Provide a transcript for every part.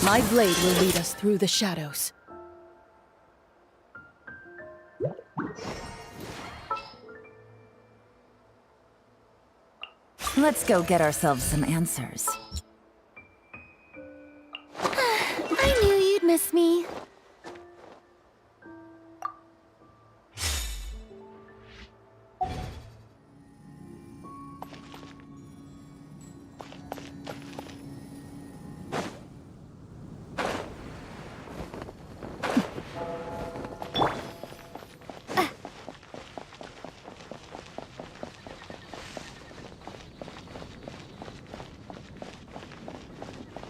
My blade will lead us through the shadows. Let's go get ourselves some answers. I knew you'd miss me.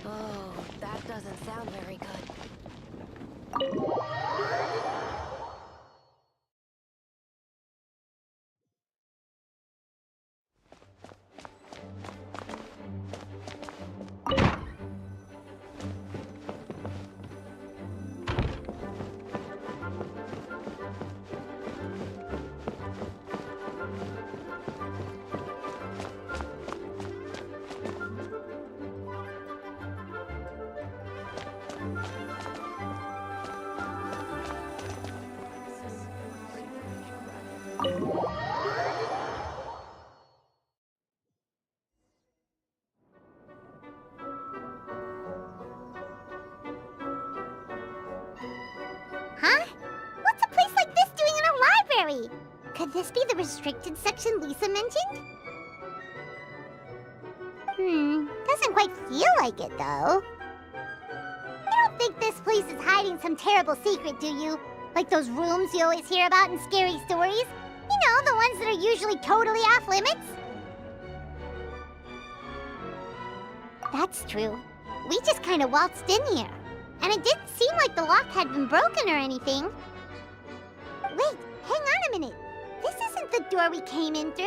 Oh, that doesn't sound very good. Huh? What's a place like this doing in a library? Could this be the restricted section Lisa mentioned? Doesn't quite feel like it, though. You don't think this place is hiding some terrible secret, do you? Like those rooms you always hear about in scary stories? You know, the ones that are usually totally off limits? That's true. We just kind of waltzed in here. And it didn't seem like the lock had been broken or anything. Wait, hang on a minute. This isn't the door we came in through.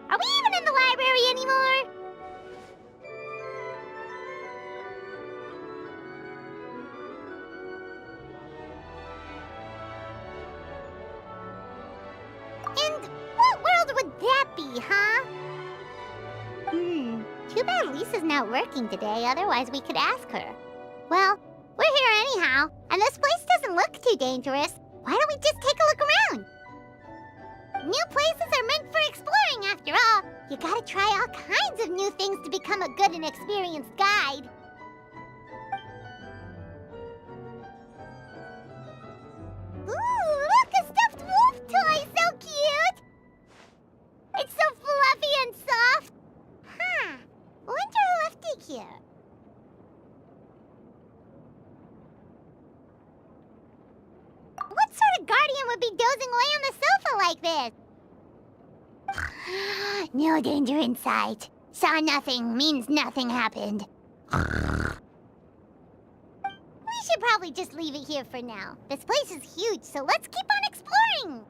Are we even in the library anymore? And what world would that be, huh? Too bad Lisa's not working today, otherwise we could ask her. Well, we're here anyhow, and this place doesn't look too dangerous. Why don't we just take a look around? New places are meant for exploring, after all. You gotta try all kinds of new things to become a good and experienced guide. Ooh, look, a stuffed wolf toy! So cute! It's so fluffy and soft. Huh. Wonder who left it here. What sort of guardian would be dozing away on the sofa like this? No danger in sight. Saw nothing means nothing happened. We should probably just leave it here for now. This place is huge, so let's keep on exploring.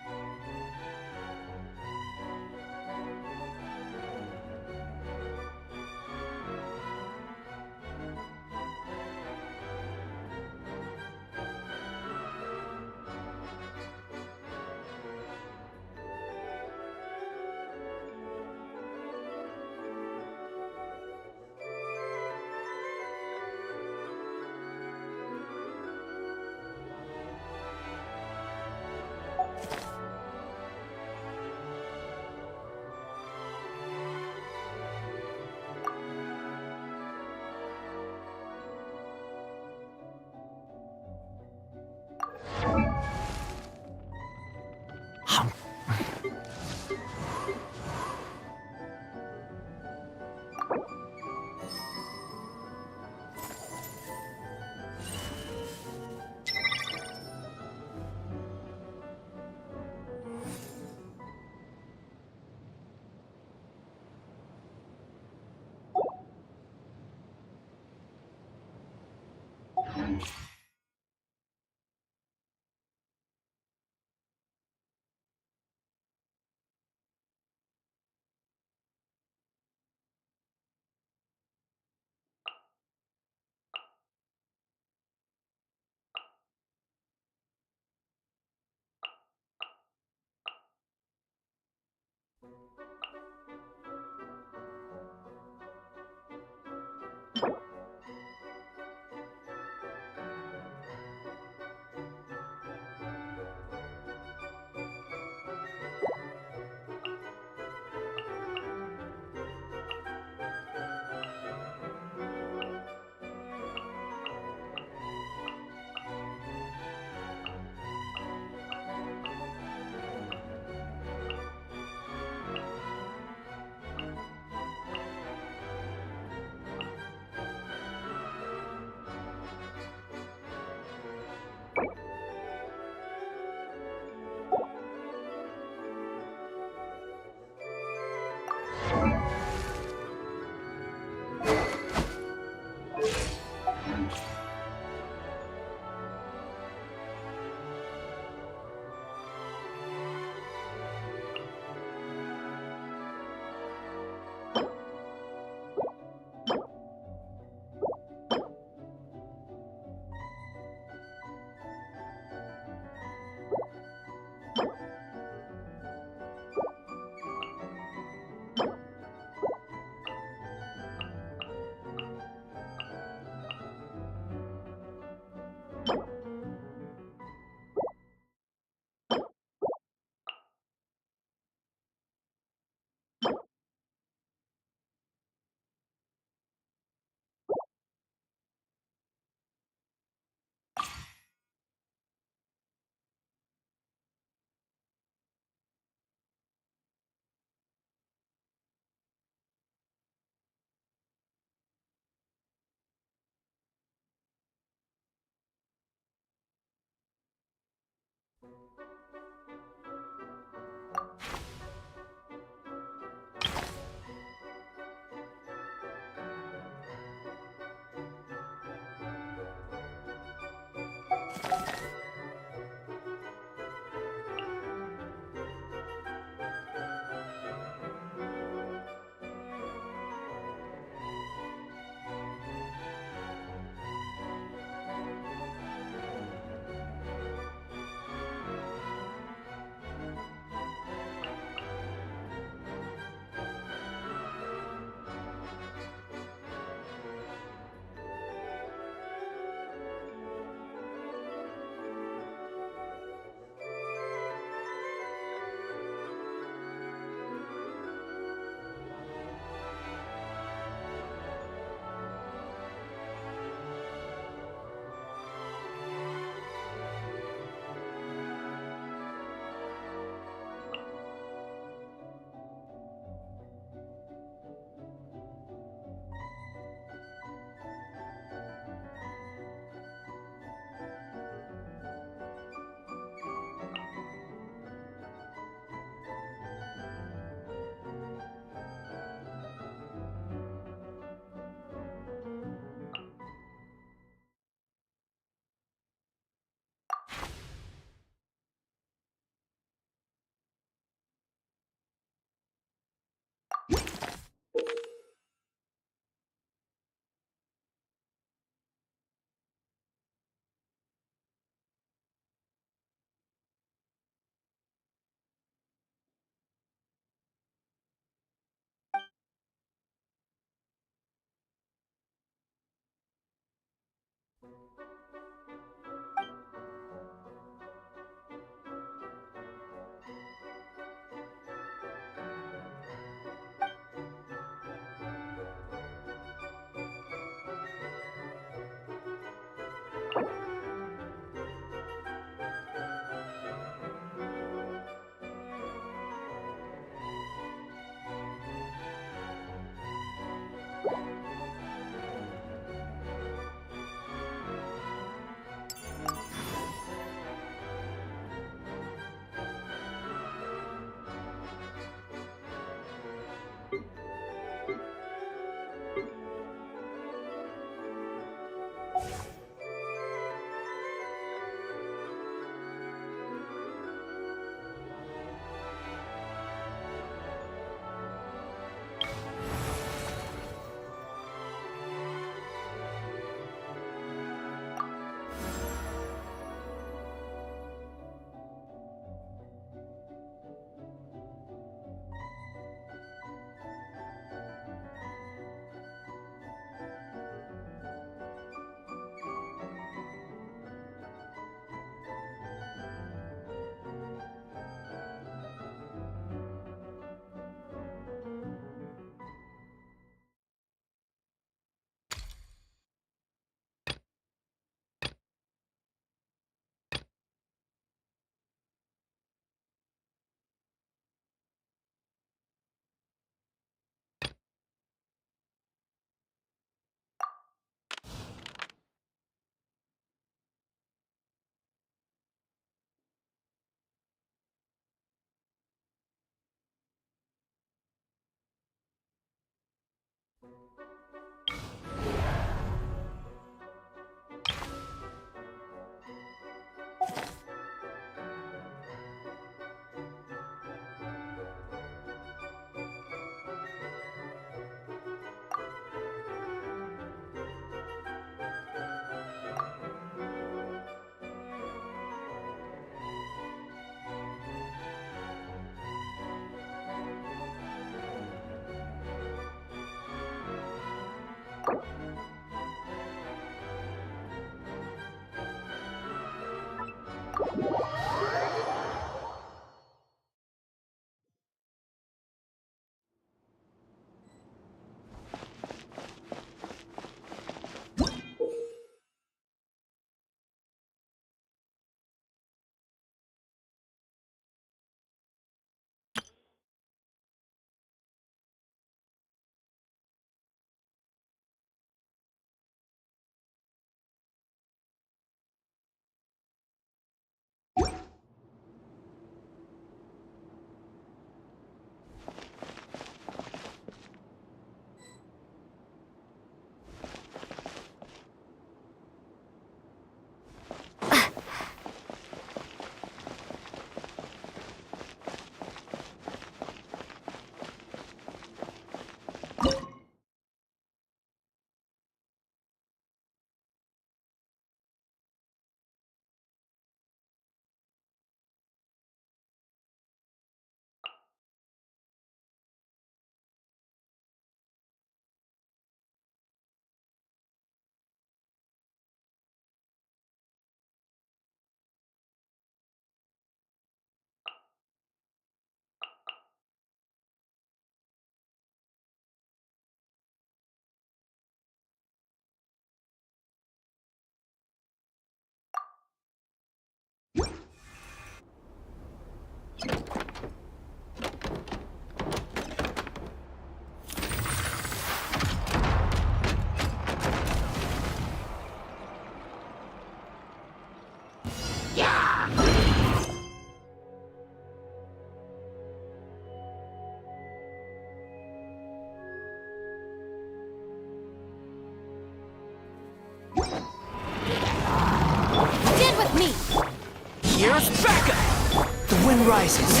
Frost backup! The wind rises.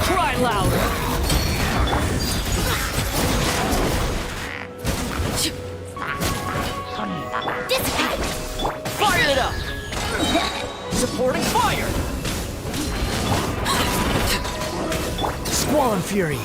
Cry louder! Dissipate! Fire it up! Supporting fire! Squall and Fury!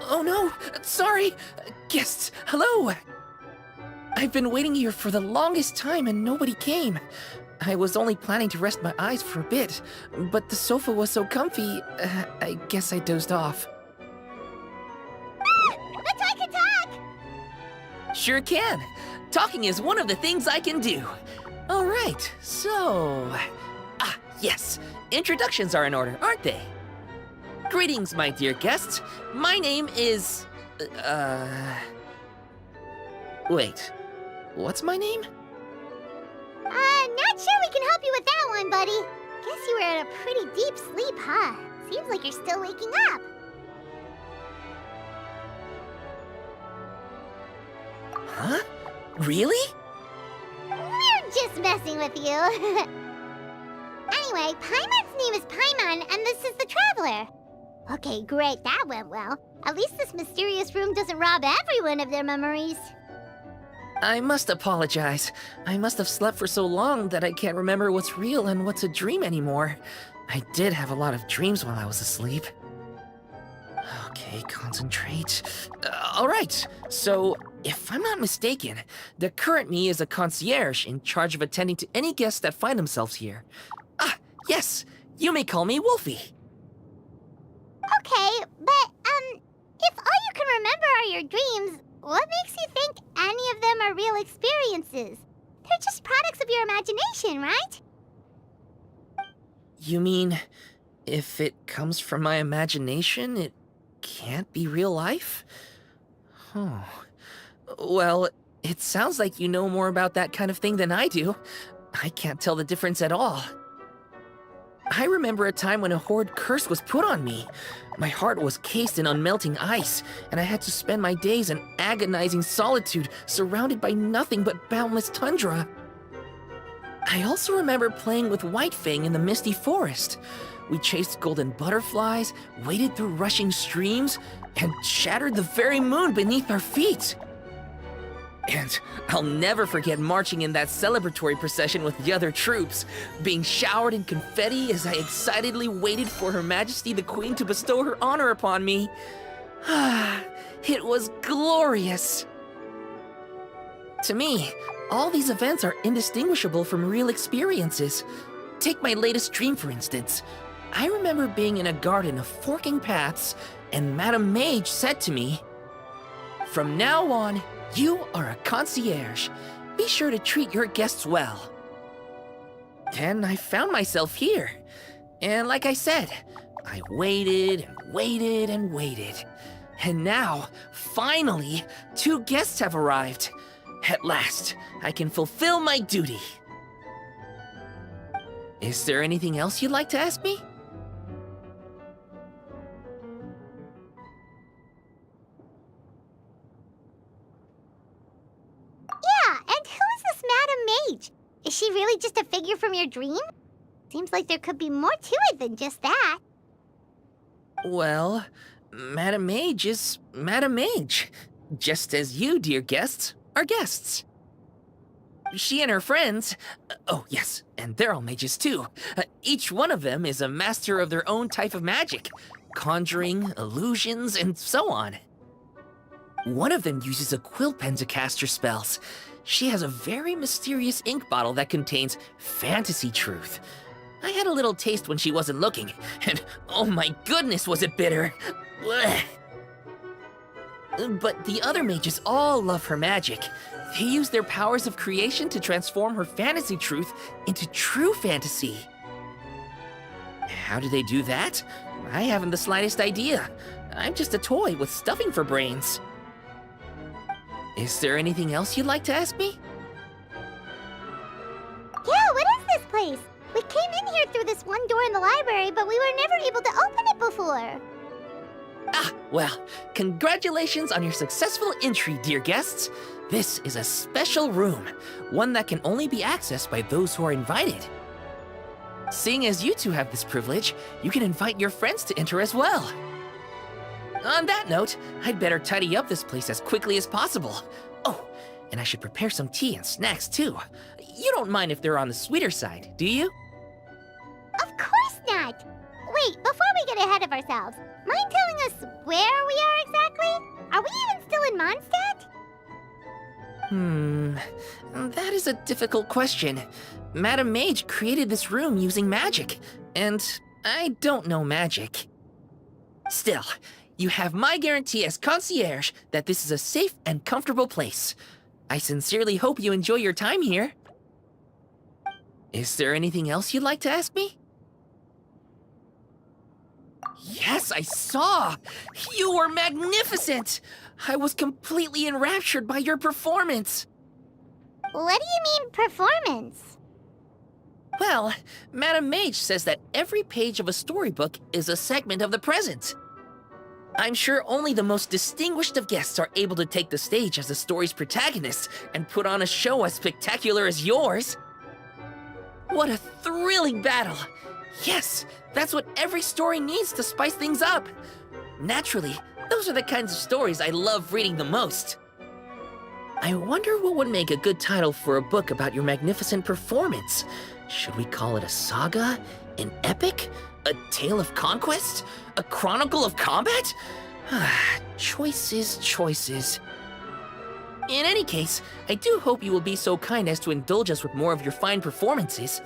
Oh no! Sorry! Guests, hello! I've been waiting here for the longest time and nobody came. I was only planning to rest my eyes for a bit, but the sofa was so comfy, I guess I dozed off. Let's I can talk! Sure can! Talking is one of the things I can do. Alright, so... yes! Introductions are in order, aren't they? Greetings, my dear guests. My name is... Wait. What's my name? Not sure we can help you with that one, buddy. Guess you were in a pretty deep sleep, huh? Seems like you're still waking up. Huh? Really? We're just messing with you. Anyway, Paimon's name is Paimon, and this is the Traveler. Okay, great, that went well. At least this mysterious room doesn't rob everyone of their memories. I must apologize. I must have slept for so long that I can't remember what's real and what's a dream anymore. I did have a lot of dreams while I was asleep. Okay, concentrate. Alright, so if I'm not mistaken, the current me is a concierge in charge of attending to any guests that find themselves here. Yes, you may call me Wolfie. Okay, but, if all you can remember are your dreams, what makes you think any of them are real experiences? They're just products of your imagination, right? You mean, if it comes from my imagination, it can't be real life? Oh. Well, it sounds like you know more about that kind of thing than I do. I can't tell the difference at all. I remember a time when a horrid curse was put on me. My heart was cased in unmelting ice, and I had to spend my days in agonizing solitude, surrounded by nothing but boundless tundra. I also remember playing with Whitefang in the misty forest. We chased golden butterflies, waded through rushing streams, and shattered the very moon beneath our feet. And I'll never forget marching in that celebratory procession with the other troops, being showered in confetti as I excitedly waited for Her Majesty the Queen to bestow her honor upon me. It was glorious. To me, all these events are indistinguishable from real experiences. Take my latest dream, for instance. I remember being in a garden of forking paths, and Madame Mage said to me, "From now on, you are a concierge. Be sure to treat your guests well." And I found myself here. And like I said, I waited and waited and waited. And now, finally, 2 guests have arrived. At last, I can fulfill my duty. Is there anything else you'd like to ask me? Yeah, and who is this Madame Mage? Is she really just a figure from your dream? Seems like there could be more to it than just that. Well, Madame Mage is Madame Mage. Just as you, dear guests, are guests. She and her friends, oh yes, and they're all mages too. Each one of them is a master of their own type of magic. Conjuring, illusions, and so on. One of them uses a quill pen to cast her spells. She has a very mysterious ink bottle that contains fantasy truth. I had a little taste when she wasn't looking, and oh my goodness was it bitter! Blech. But the other mages all love her magic. They use their powers of creation to transform her fantasy truth into true fantasy. How do they do that? I haven't the slightest idea. I'm just a toy with stuffing for brains. Is there anything else you'd like to ask me? Yeah, what is this place? We came in here through this one door in the library, but we were never able to open it before. Ah, well, congratulations on your successful entry, dear guests. This is a special room, one that can only be accessed by those who are invited. Seeing as you two have this privilege, you can invite your friends to enter as well. On that note, I'd better tidy up this place as quickly as possible. Oh, and I should prepare some tea and snacks too. You don't mind if they're on the sweeter side, do you? Of course not! Wait, before we get ahead of ourselves, mind telling us where we are exactly? Are we even still in Mondstadt? That is a difficult question. Madam Mage created this room using magic, and I don't know magic. Still, you have my guarantee as concierge that this is a safe and comfortable place. I sincerely hope you enjoy your time here. Is there anything else you'd like to ask me? Yes, I saw! You were magnificent! I was completely enraptured by your performance. What do you mean, performance? Well, Madam Mage says that every page of a storybook is a segment of the present. I'm sure only the most distinguished of guests are able to take the stage as the story's protagonist and put on a show as spectacular as yours. What a thrilling battle! Yes, that's what every story needs to spice things up. Naturally, those are the kinds of stories I love reading the most. I wonder what would make a good title for a book about your magnificent performance. Should we call it a saga? An epic? A tale of conquest? A chronicle of combat? Choices, choices. In any case, I do hope you will be so kind as to indulge us with more of your fine performances.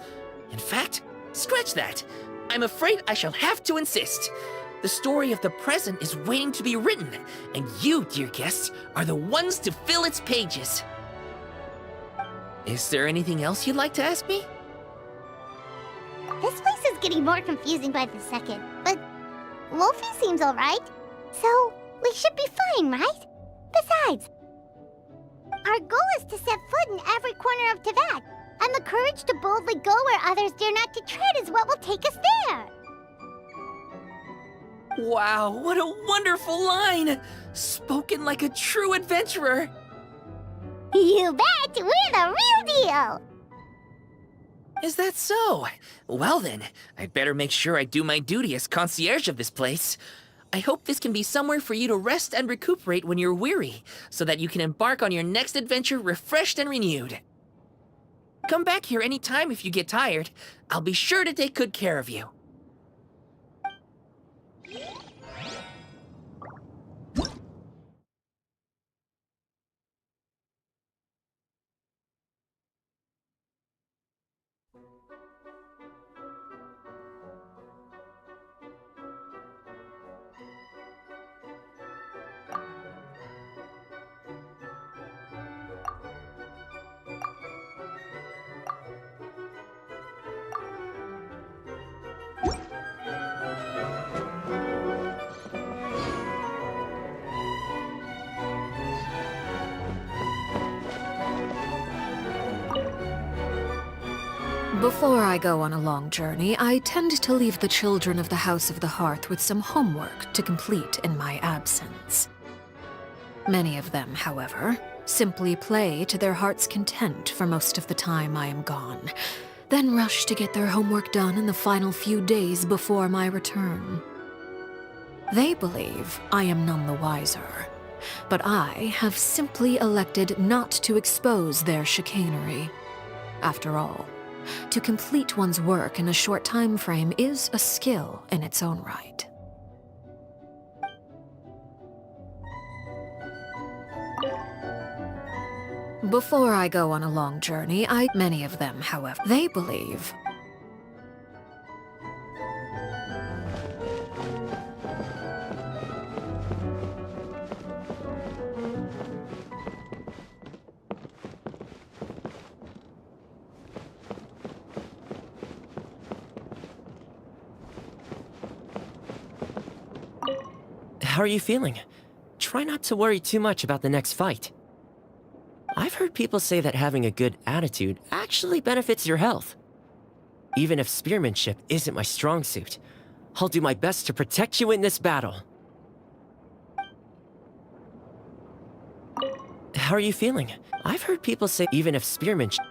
In fact, scratch that. I'm afraid I shall have to insist. The story of the present is waiting to be written, and you, dear guests, are the ones to fill its pages. Is there anything else you'd like to ask me? This place is getting more confusing by the second, but Wolfie seems alright. So, we should be fine, right? Besides, our goal is to set foot in every corner of Teyvat, and the courage to boldly go where others dare not to tread is what will take us there. Wow, what a wonderful line! Spoken like a true adventurer! You bet! We're the real deal! Is that so? Well then, I'd better make sure I do my duty as concierge of this place. I hope this can be somewhere for you to rest and recuperate when you're weary, so that you can embark on your next adventure refreshed and renewed. Come back here anytime if you get tired. I'll be sure to take good care of you. Before I go on a long journey, I tend to leave the children of the House of the Hearth with some homework to complete in my absence. Many of them, however, simply play to their heart's content for most of the time I am gone, then rush to get their homework done in the final few days before my return. They believe I am none the wiser, but I have simply elected not to expose their chicanery. After all, to complete one's work in a short time frame is a skill in its own right. Before I go on a long journey, many of them, however, they believe How are you feeling? Try not to worry too much about the next fight. I've heard people say that having a good attitude actually benefits your health. Even if spearmanship isn't my strong suit, I'll do my best to protect you in this battle. How are you feeling? I've heard people say even if spearmanship...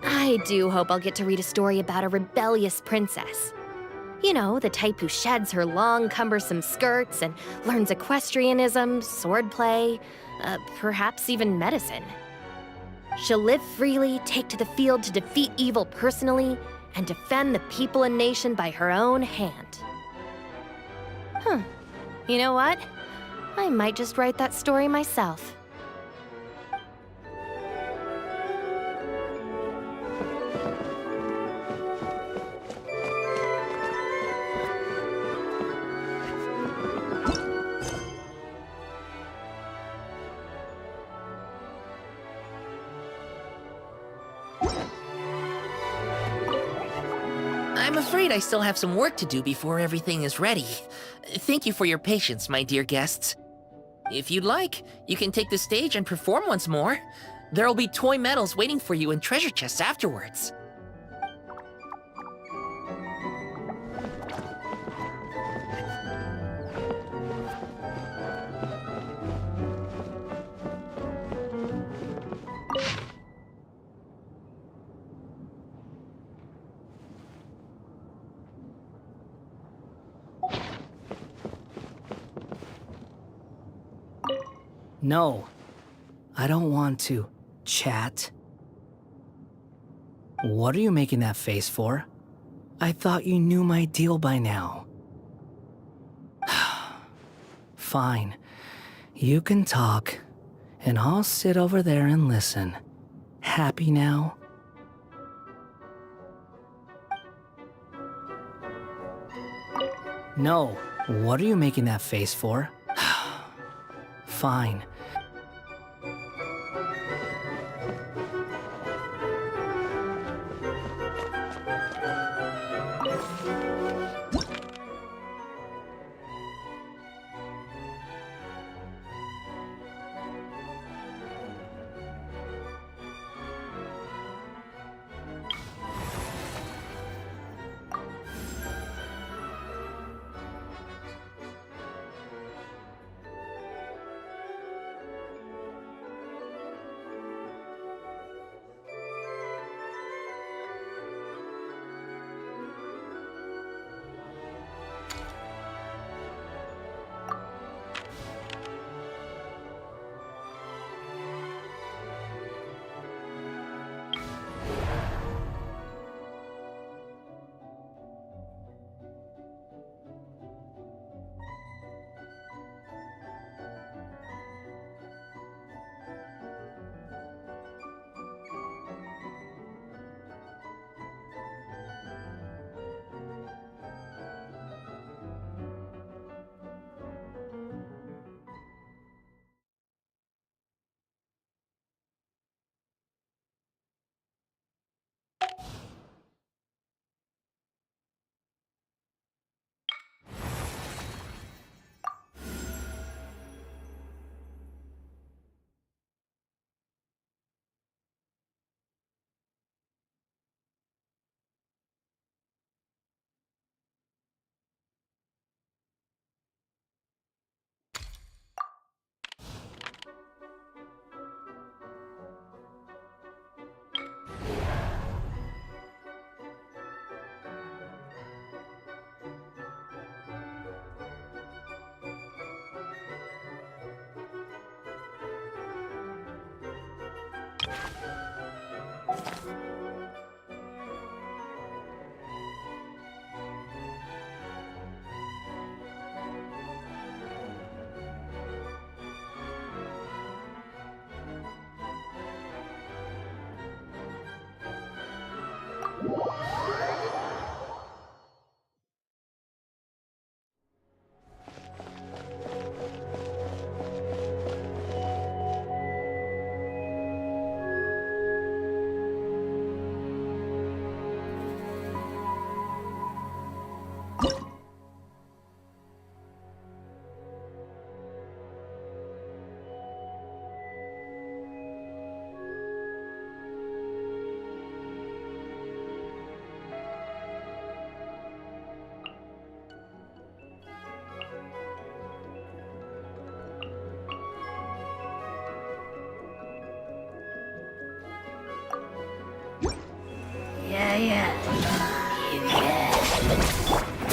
I do hope I'll get to read a story about a rebellious princess. You know, the type who sheds her long, cumbersome skirts and learns equestrianism, swordplay, perhaps even medicine. She'll live freely, take to the field to defeat evil personally, and defend the people and nation by her own hand. You know what? I might just write that story myself. I'm afraid I still have some work to do before everything is ready. Thank you for your patience, my dear guests. If you'd like, you can take the stage and perform once more. There'll be toy medals waiting for you in treasure chests afterwards. No, I don't want to chat. What are you making that face for? I thought you knew my deal by now. Fine, you can talk, and I'll sit over there and listen. Happy now? No, what are you making that face for? Fine.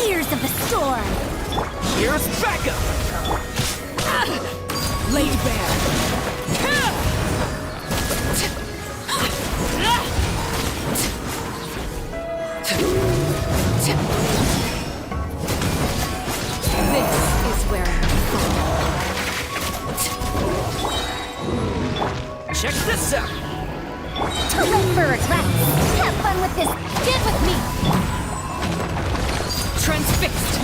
Ears of the storm! Here's backup! Laid bare. This is where you fall. Check this out! To live for regrets! Have fun with this! Get with me! Transfixed.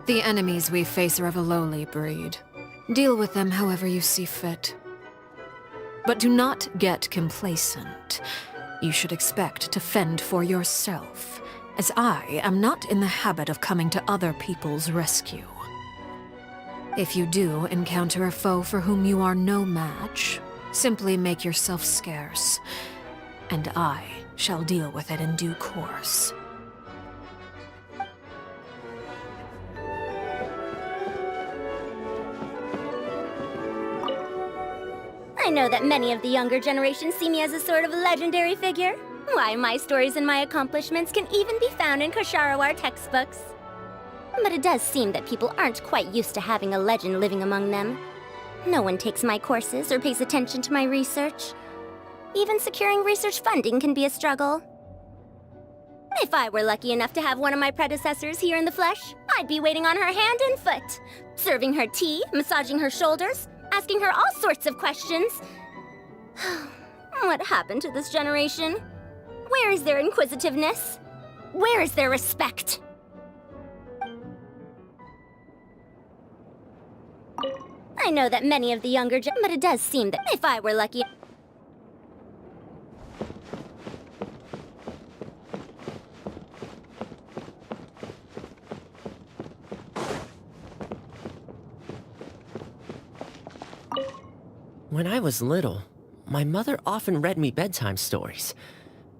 The enemies we face are of a lowly breed. Deal with them however you see fit. But do not get complacent. You should expect to fend for yourself, as I am not in the habit of coming to other people's rescue. If you do encounter a foe for whom you are no match, simply make yourself scarce, and I shall deal with it in due course. I know that many of the younger generation see me as a sort of legendary figure. Why, my stories and my accomplishments can even be found in Kosharawar textbooks. But it does seem that people aren't quite used to having a legend living among them. No one takes my courses or pays attention to my research. Even securing research funding can be a struggle. If I were lucky enough to have one of my predecessors here in the flesh, I'd be waiting on her hand and foot, serving her tea, massaging her shoulders, asking her all sorts of questions. What happened to this generation? Where is their inquisitiveness? Where is their respect? I know that many of the younger but it does seem that if I were lucky... When I was little, my mother often read me bedtime stories.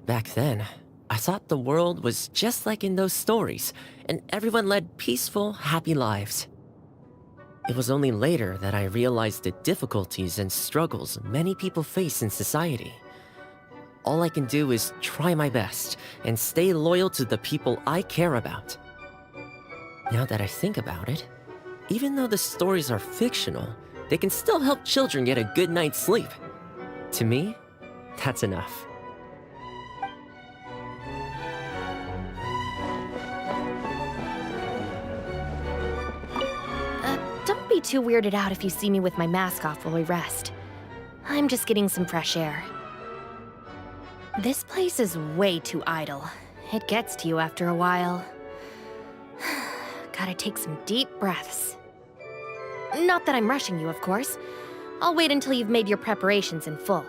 Back then, I thought the world was just like in those stories, and everyone led peaceful, happy lives. It was only later that I realized the difficulties and struggles many people face in society. All I can do is try my best and stay loyal to the people I care about. Now that I think about it, even though the stories are fictional, they can still help children get a good night's sleep. To me, that's enough. Don't be too weirded out if you see me with my mask off while we rest. I'm just getting some fresh air. This place is way too idle. It gets to you after a while. Gotta take some deep breaths. Not that I'm rushing you, of course. I'll wait until you've made your preparations in full.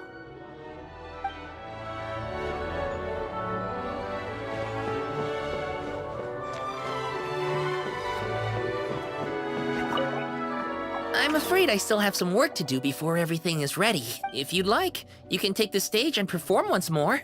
I'm afraid I still have some work to do before everything is ready. If you'd like, you can take the stage and perform once more.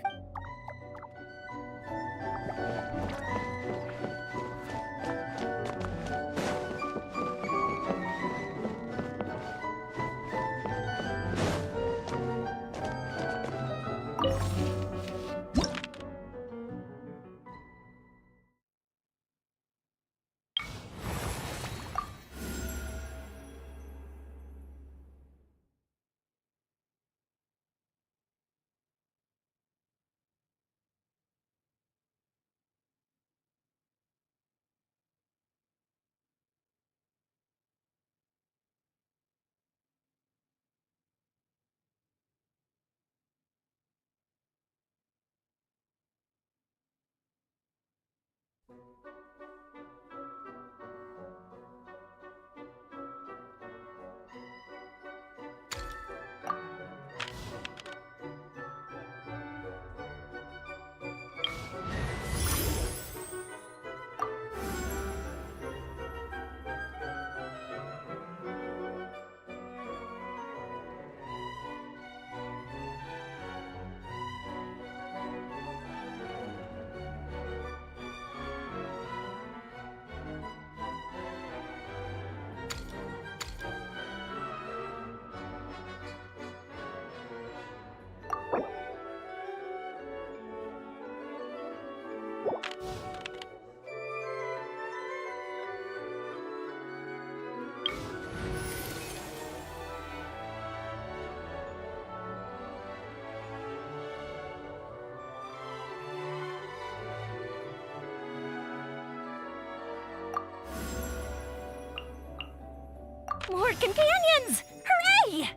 Skyward companions! Hooray!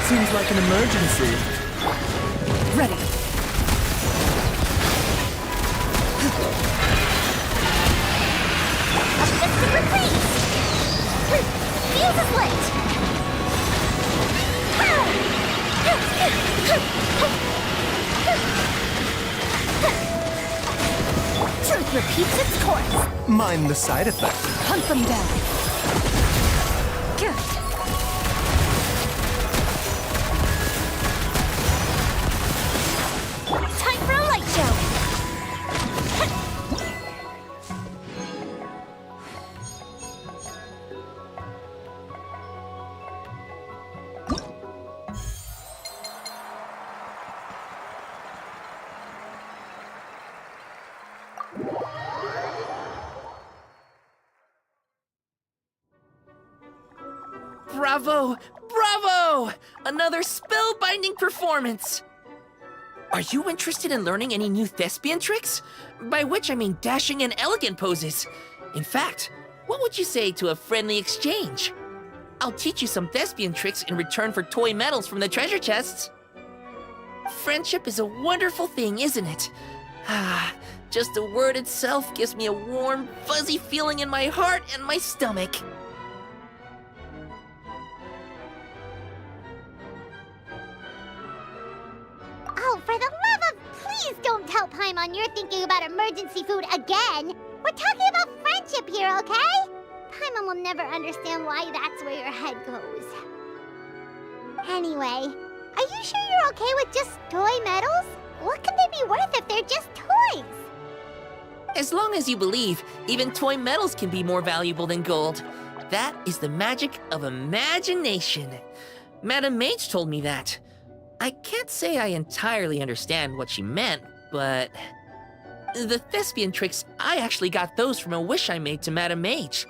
Seems like an emergency. Ready. A fist of retreat! Fuse is lit! Truth repeats its course! Mind the side effect. Hunt them down. Time for a light show! Bravo! Bravo! Another spellbinding performance! Are you interested in learning any new thespian tricks? By which I mean dashing and elegant poses. In fact, what would you say to a friendly exchange? I'll teach you some thespian tricks in return for toy medals from the treasure chests. Friendship is a wonderful thing, isn't it? Ah, just the word itself gives me a warm, fuzzy feeling in my heart and my stomach. Oh, for the love of please don't tell Paimon you're thinking about emergency food again! We're talking about friendship here, okay? Paimon will never understand why that's where your head goes. Anyway, are you sure you're okay with just toy medals? What can they be worth if they're just toys? As long as you believe, even toy medals can be more valuable than gold. That is the magic of imagination. Madame Mage told me that. I can't say I entirely understand what she meant, but... The thespian tricks, I actually got those from a wish I made to Madame Mage.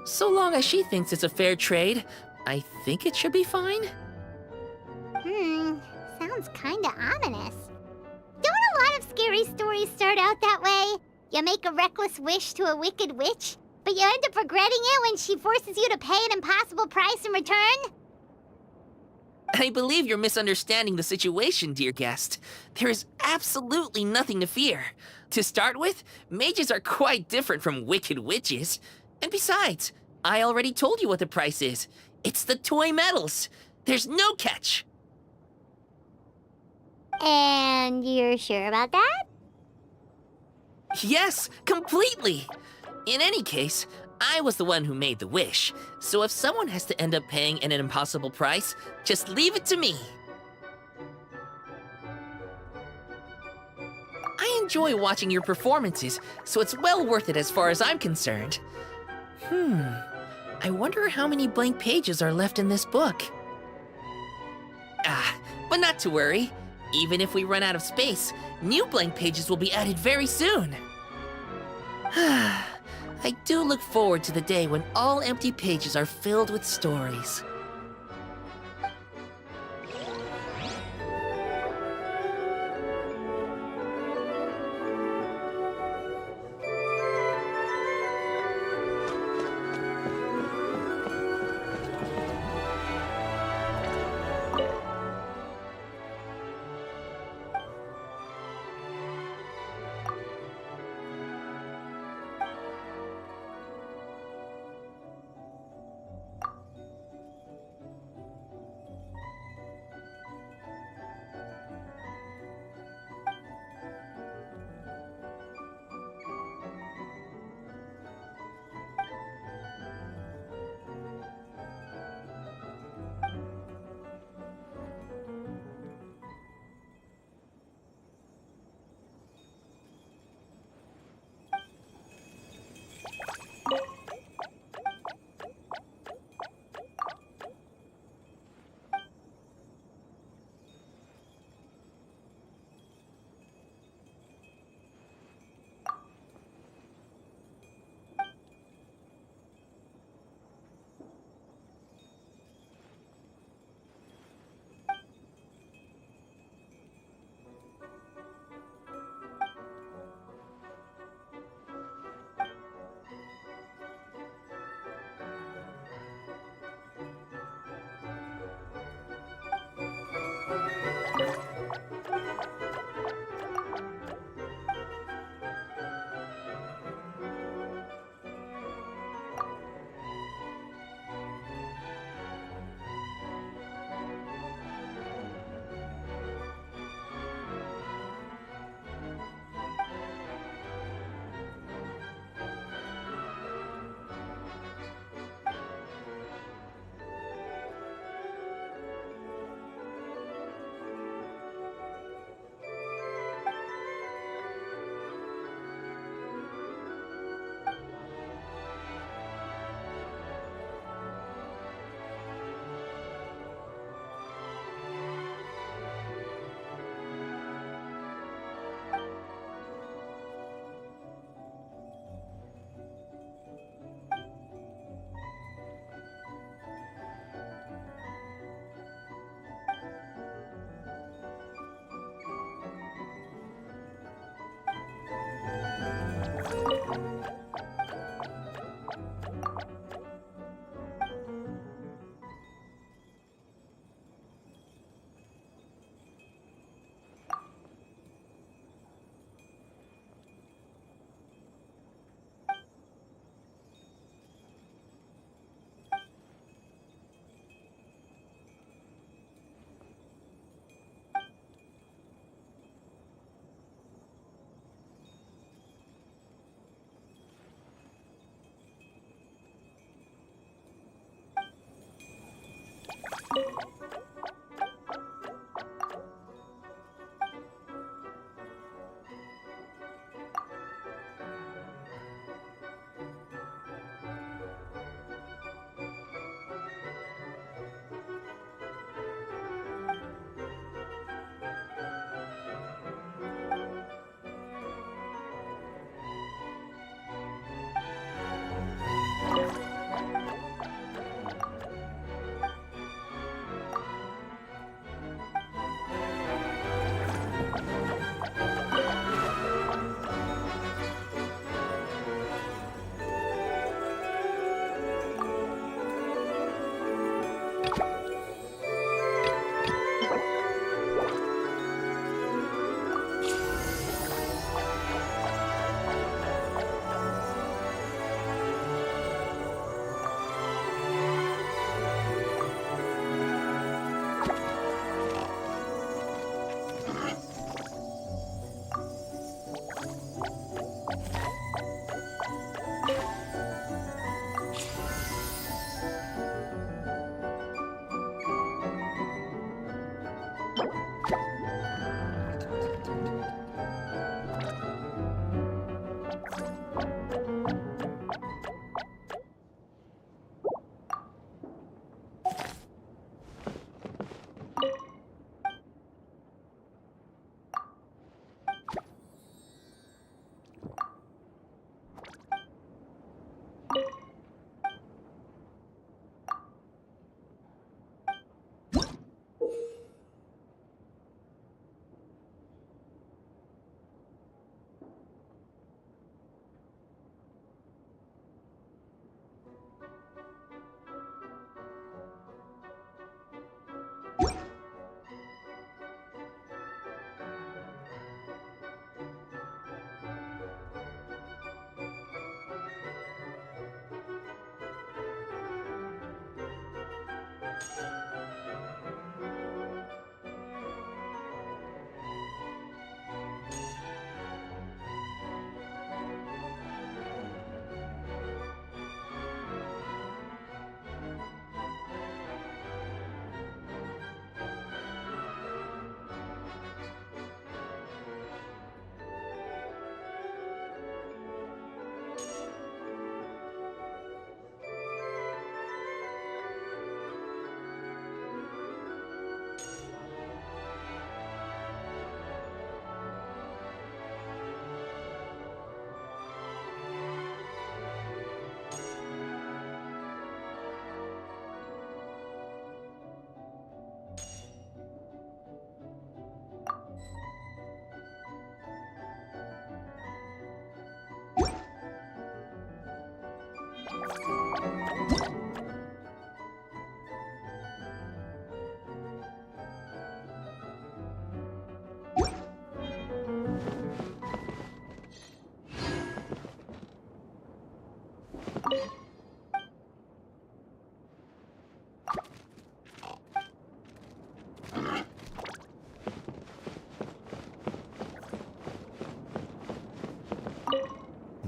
So long as she thinks it's a fair trade, I think it should be fine. Sounds kinda ominous. Don't a lot of scary stories start out that way? You make a reckless wish to a wicked witch, but you end up regretting it when she forces you to pay an impossible price in return? I believe you're misunderstanding the situation, dear guest. There is absolutely nothing to fear. To start with, mages are quite different from wicked witches. And besides, I already told you what the price is. It's the toy medals. There's no catch. And you're sure about that? Yes, completely. In any case, I was the one who made the wish. So if someone has to end up paying an impossible price, just leave it to me. I enjoy watching your performances, so it's well worth it as far as I'm concerned. I wonder how many blank pages are left in this book. But not to worry. Even if we run out of space, new blank pages will be added very soon. I do look forward to the day when all empty pages are filled with stories.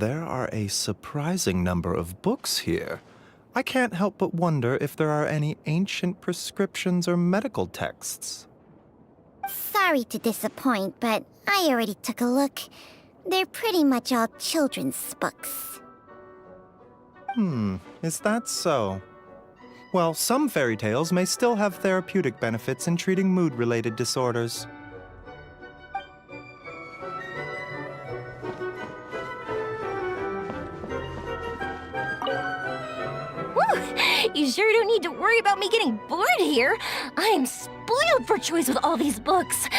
There are a surprising number of books here. I can't help but wonder if there are any ancient prescriptions or medical texts. Sorry to disappoint, but I already took a look. They're pretty much all children's books. Is that so? Well, some fairy tales may still have therapeutic benefits in treating mood-related disorders. You sure don't need to worry about me getting bored here. I'm spoiled for choice with all these books.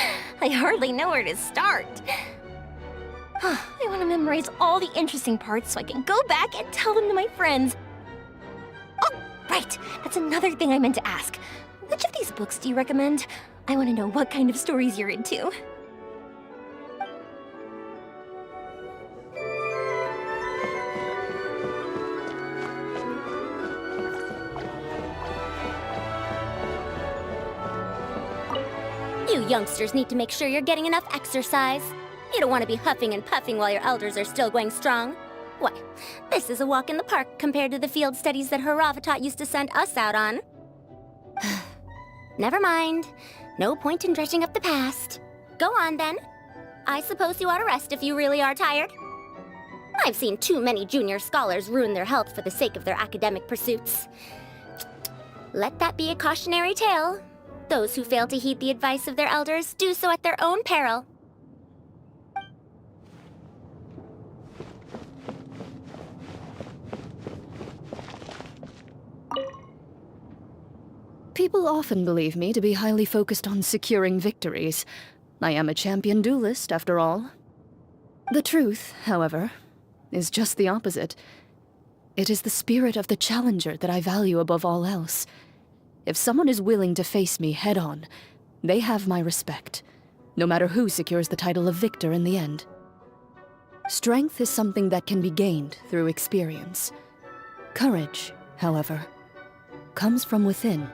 I hardly know where to start. I want to memorize all the interesting parts so I can go back and tell them to my friends. Oh, right. That's another thing I meant to ask. Which of these books do you recommend? I want to know what kind of stories you're into. You youngsters need to make sure you're getting enough exercise. You don't want to be huffing and puffing while your elders are still going strong. Why, this is a walk in the park compared to the field studies that Haravatat used to send us out on. Never mind. No point in dredging up the past. Go on, then. I suppose you ought to rest if you really are tired. I've seen too many junior scholars ruin their health for the sake of their academic pursuits. Let that be a cautionary tale. Those who fail to heed the advice of their elders do so at their own peril. People often believe me to be highly focused on securing victories. I am a champion duelist, after all. The truth, however, is just the opposite. It is the spirit of the challenger that I value above all else. If someone is willing to face me head-on, they have my respect, no matter who secures the title of victor in the end. Strength is something that can be gained through experience. Courage, however, comes from within.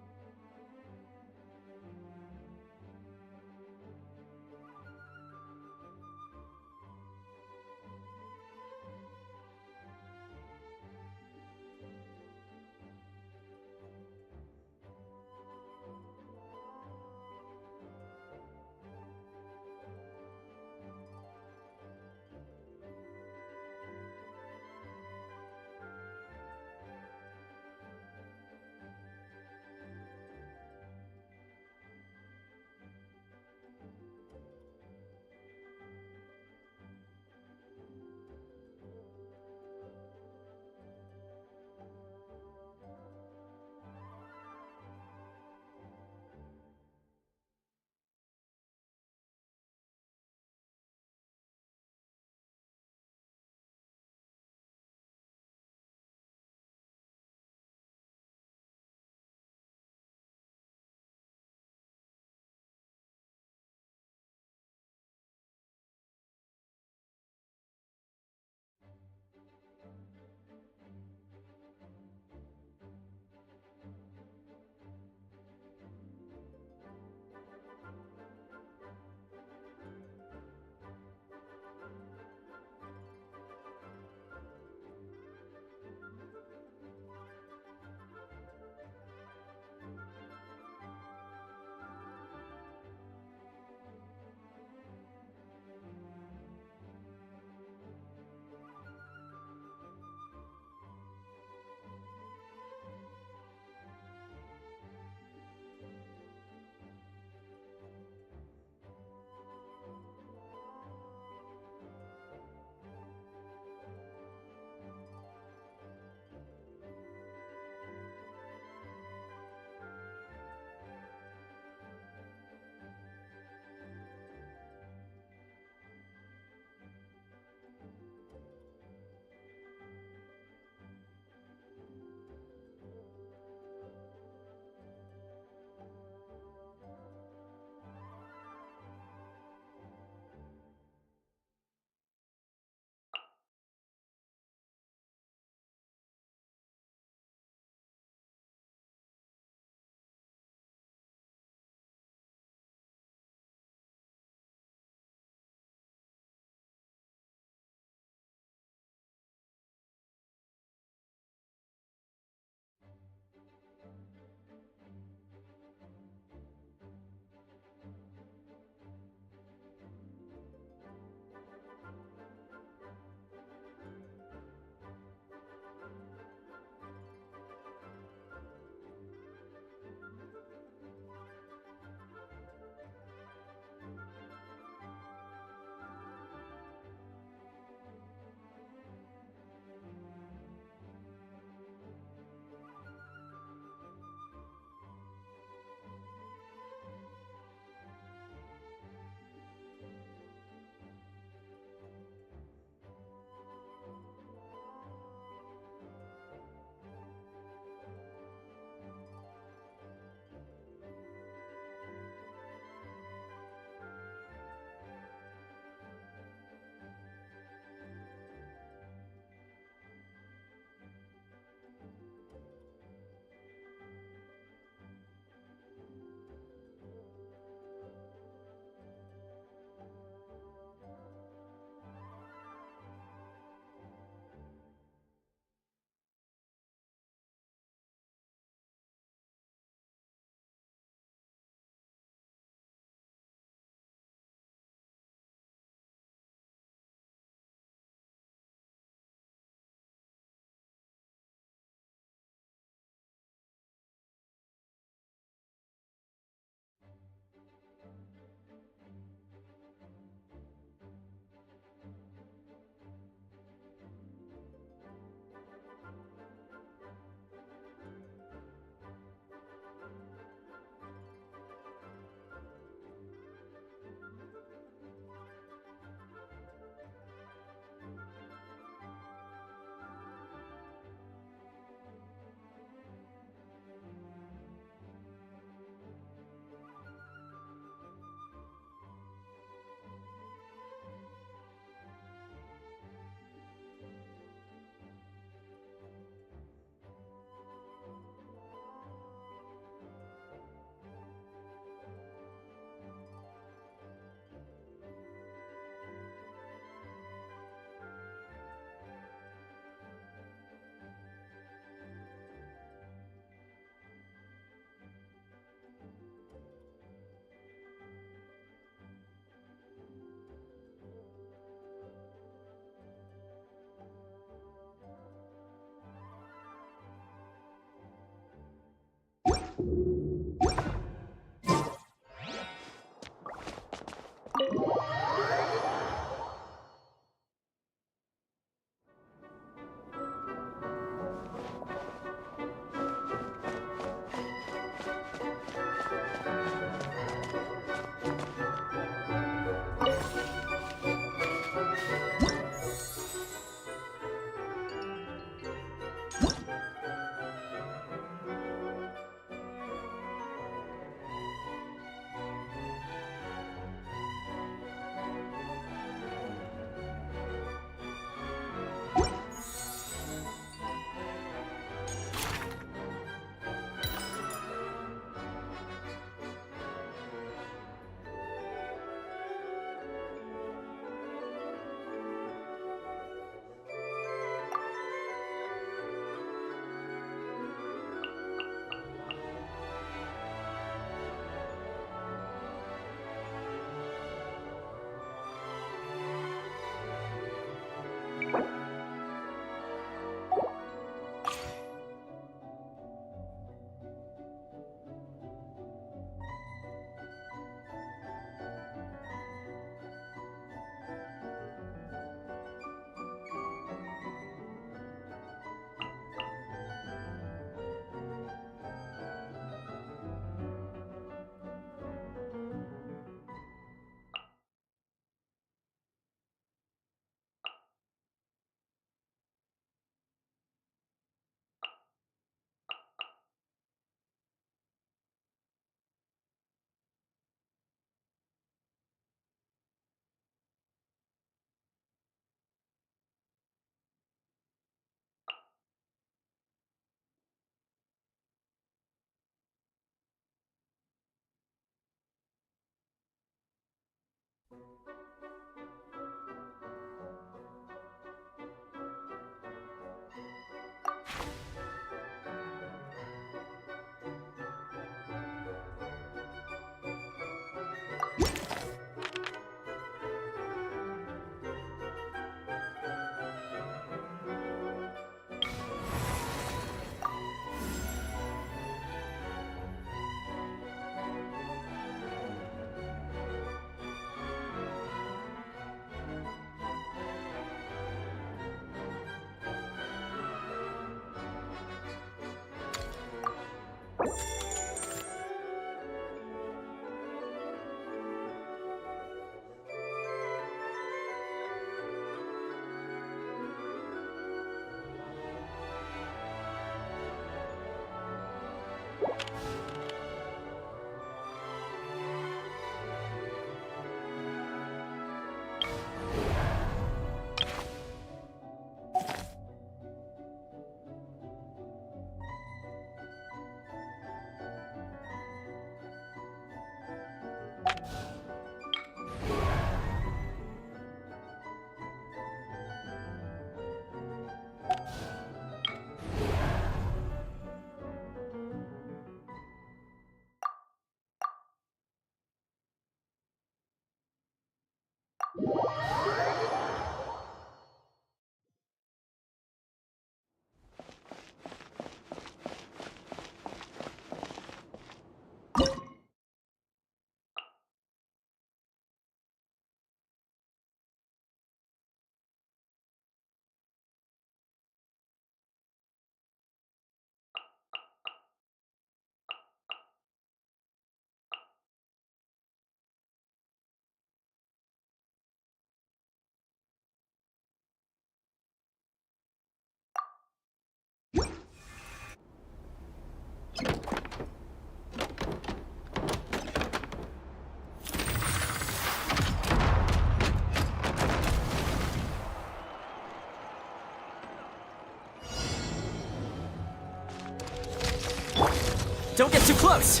Don't get too close!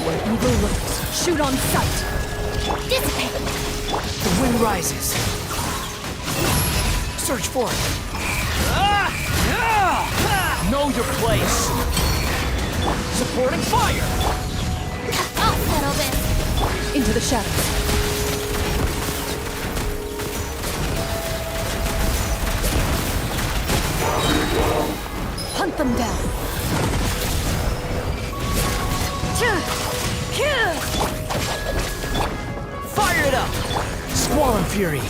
Where evil lurks, shoot on sight. Dissipate! The wind rises. Search for it. Know your place. Supporting fire. I'll settle this. Into the shadows. Hunt them down. Fire it up. Squall and fury.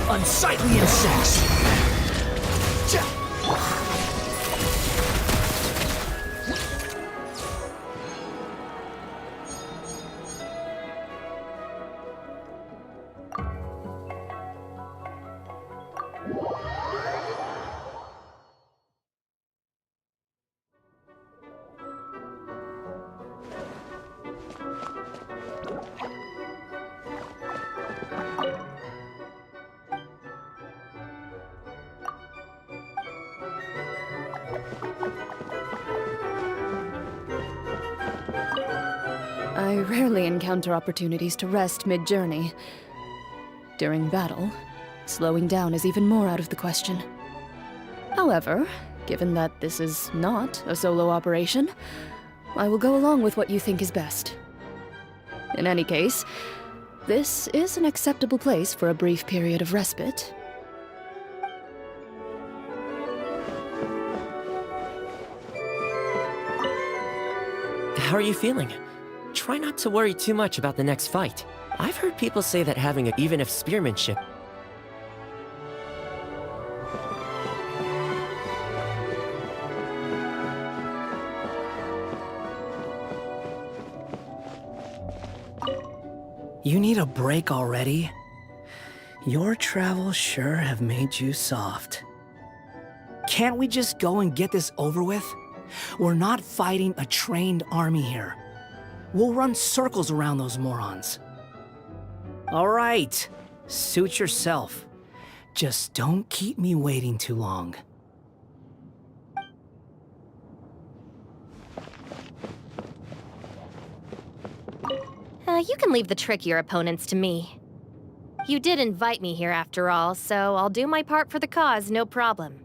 Unsightly insects. I rarely encounter opportunities to rest mid-journey. During battle, slowing down is even more out of the question. However, given that this is not a solo operation, I will go along with what you think is best. In any case, this is an acceptable place for a brief period of respite. How are you feeling? Try not to worry too much about the next fight. I've heard people say that having a even if spearmanship. You need a break already? Your travels sure have made you soft. Can't we just go and get this over with? We're not fighting a trained army here. We'll run circles around those morons. All right, suit yourself. Just don't keep me waiting too long. You can leave the trickier opponents to me. You did invite me here after all, so I'll do my part for the cause, no problem.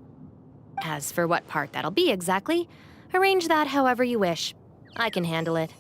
As for what part that'll be exactly, arrange that however you wish. I can handle it.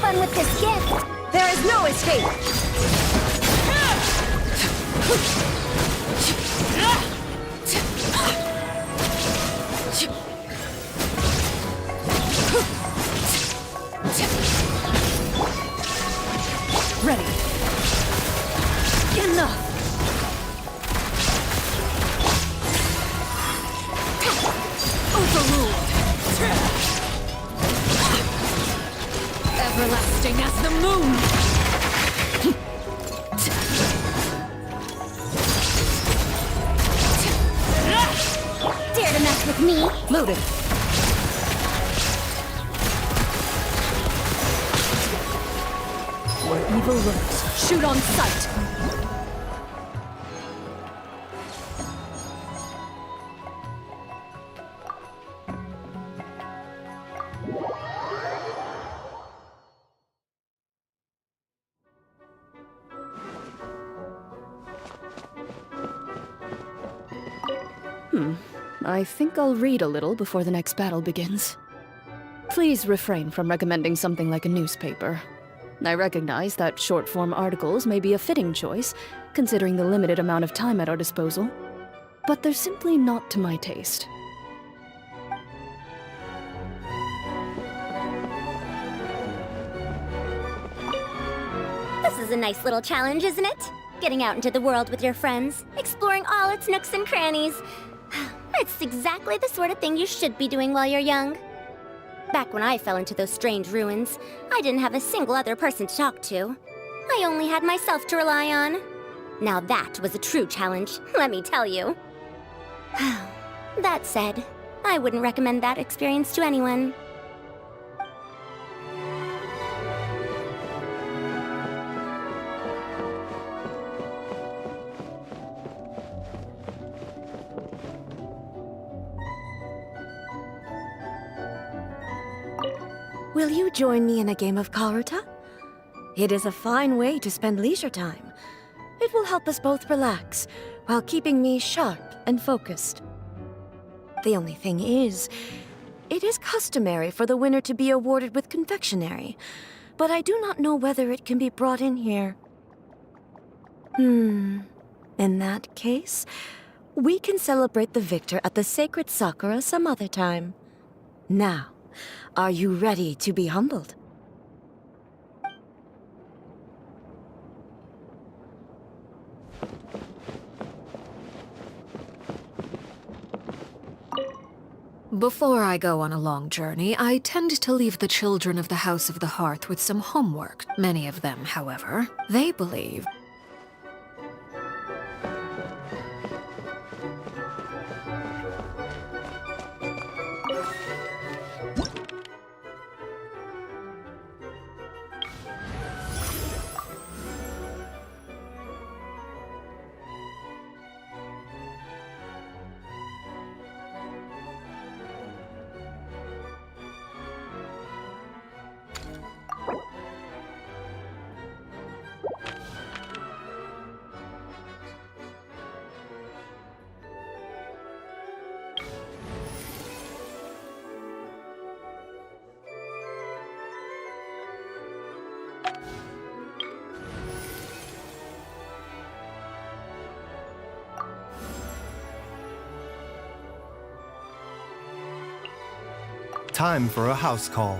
fun with this gift. There is no escape! Ready. Enough! Overruled! Everlasting as the moon! Dare to mess with me? Loaded. Where evil lurks, shoot on sight! I think I'll read a little before the next battle begins. Please refrain from recommending something like a newspaper. I recognize that short-form articles may be a fitting choice, considering the limited amount of time at our disposal, but they're simply not to my taste. This is a nice little challenge, isn't it? Getting out into the world with your friends, exploring all its nooks and crannies. It's exactly the sort of thing you should be doing while you're young. Back when I fell into those strange ruins, I didn't have a single other person to talk to. I only had myself to rely on. Now that was a true challenge, let me tell you. That said, I wouldn't recommend that experience to anyone. Will you join me in a game of Karuta? It is a fine way to spend leisure time. It will help us both relax, while keeping me sharp and focused. The only thing is, it is customary for the winner to be awarded with confectionery, but I do not know whether it can be brought in here. In that case, we can celebrate the victor at the Sacred Sakura some other time. Now, are you ready to be humbled? Before I go on a long journey, I tend to leave the children of the House of the Hearth with some homework. Many of them, however, they believe Time for a house call.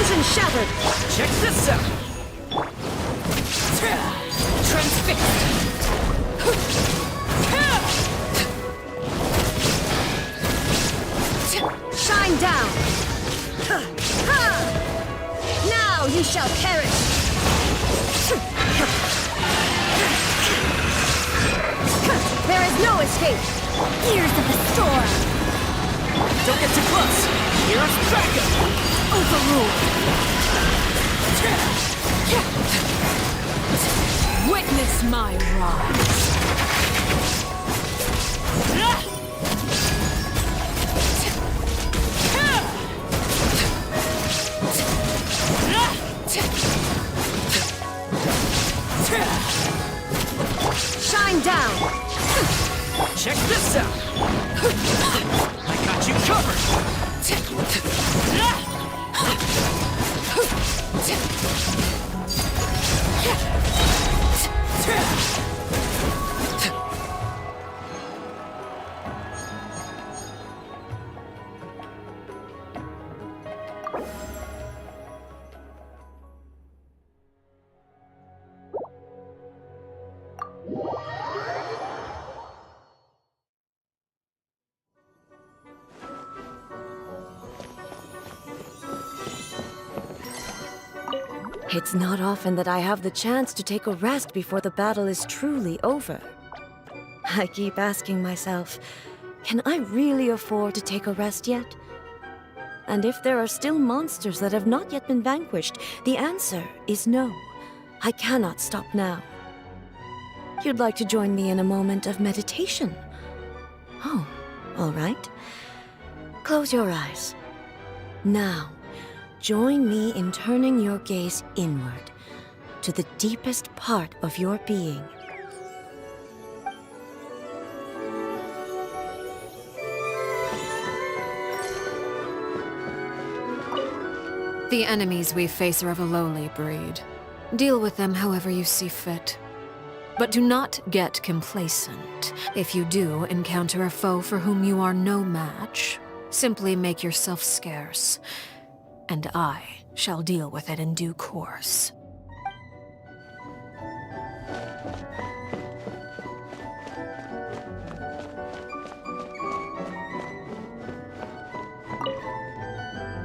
Illusion shattered! Check this out! Shine down! Now you shall perish! There is no escape! Gears of the storm! Don't get too close! Here's Dragon! Overruled. Witness my rise. Shine down! Check this out! I got you covered! It's not often that I have the chance to take a rest before the battle is truly over. I keep asking myself, can I really afford to take a rest yet? And if there are still monsters that have not yet been vanquished, the answer is no. I cannot stop now. You'd like to join me in a moment of meditation? Oh, all right. Close your eyes. Now, join me in turning your gaze inward, to the deepest part of your being. The enemies we face are of a lowly breed. Deal with them however you see fit. But do not get complacent. If you do encounter a foe for whom you are no match, simply make yourself scarce, and I shall deal with it in due course.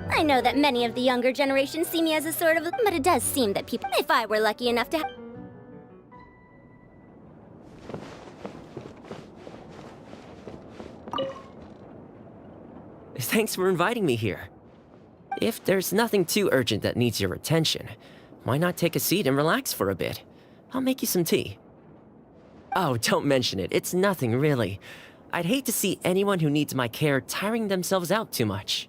I know that many of the younger generation see me as a sort of... But it does seem that people... If I were lucky enough to... Thanks for inviting me here. If there's nothing too urgent that needs your attention, why not take a seat and relax for a bit? I'll make you some tea. Oh, don't mention it. It's nothing, really. I'd hate to see anyone who needs my care tiring themselves out too much.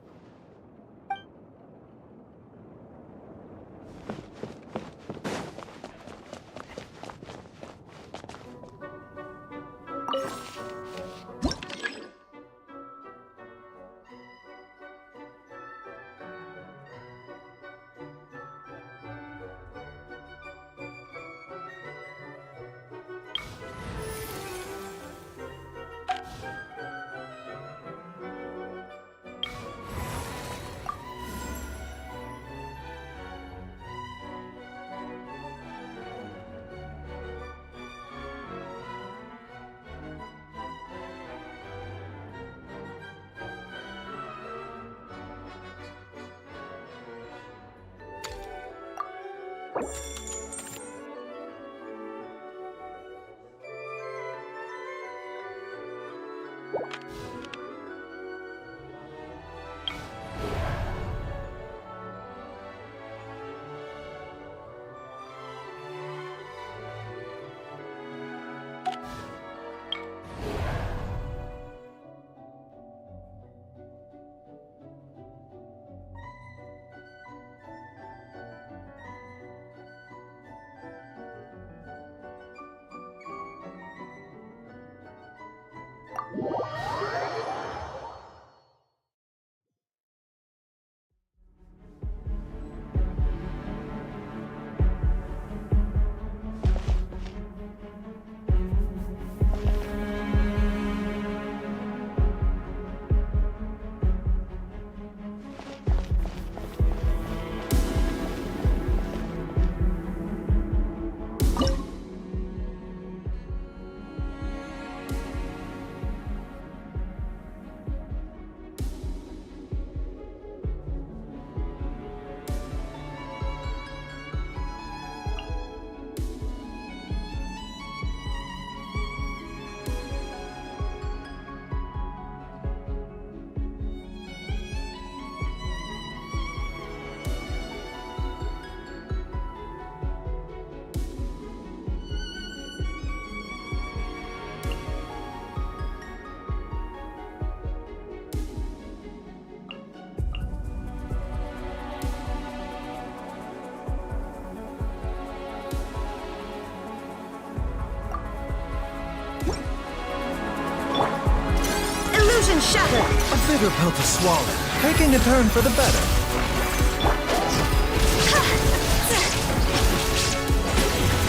shattered! A bitter pill to swallow, taking a turn for the better.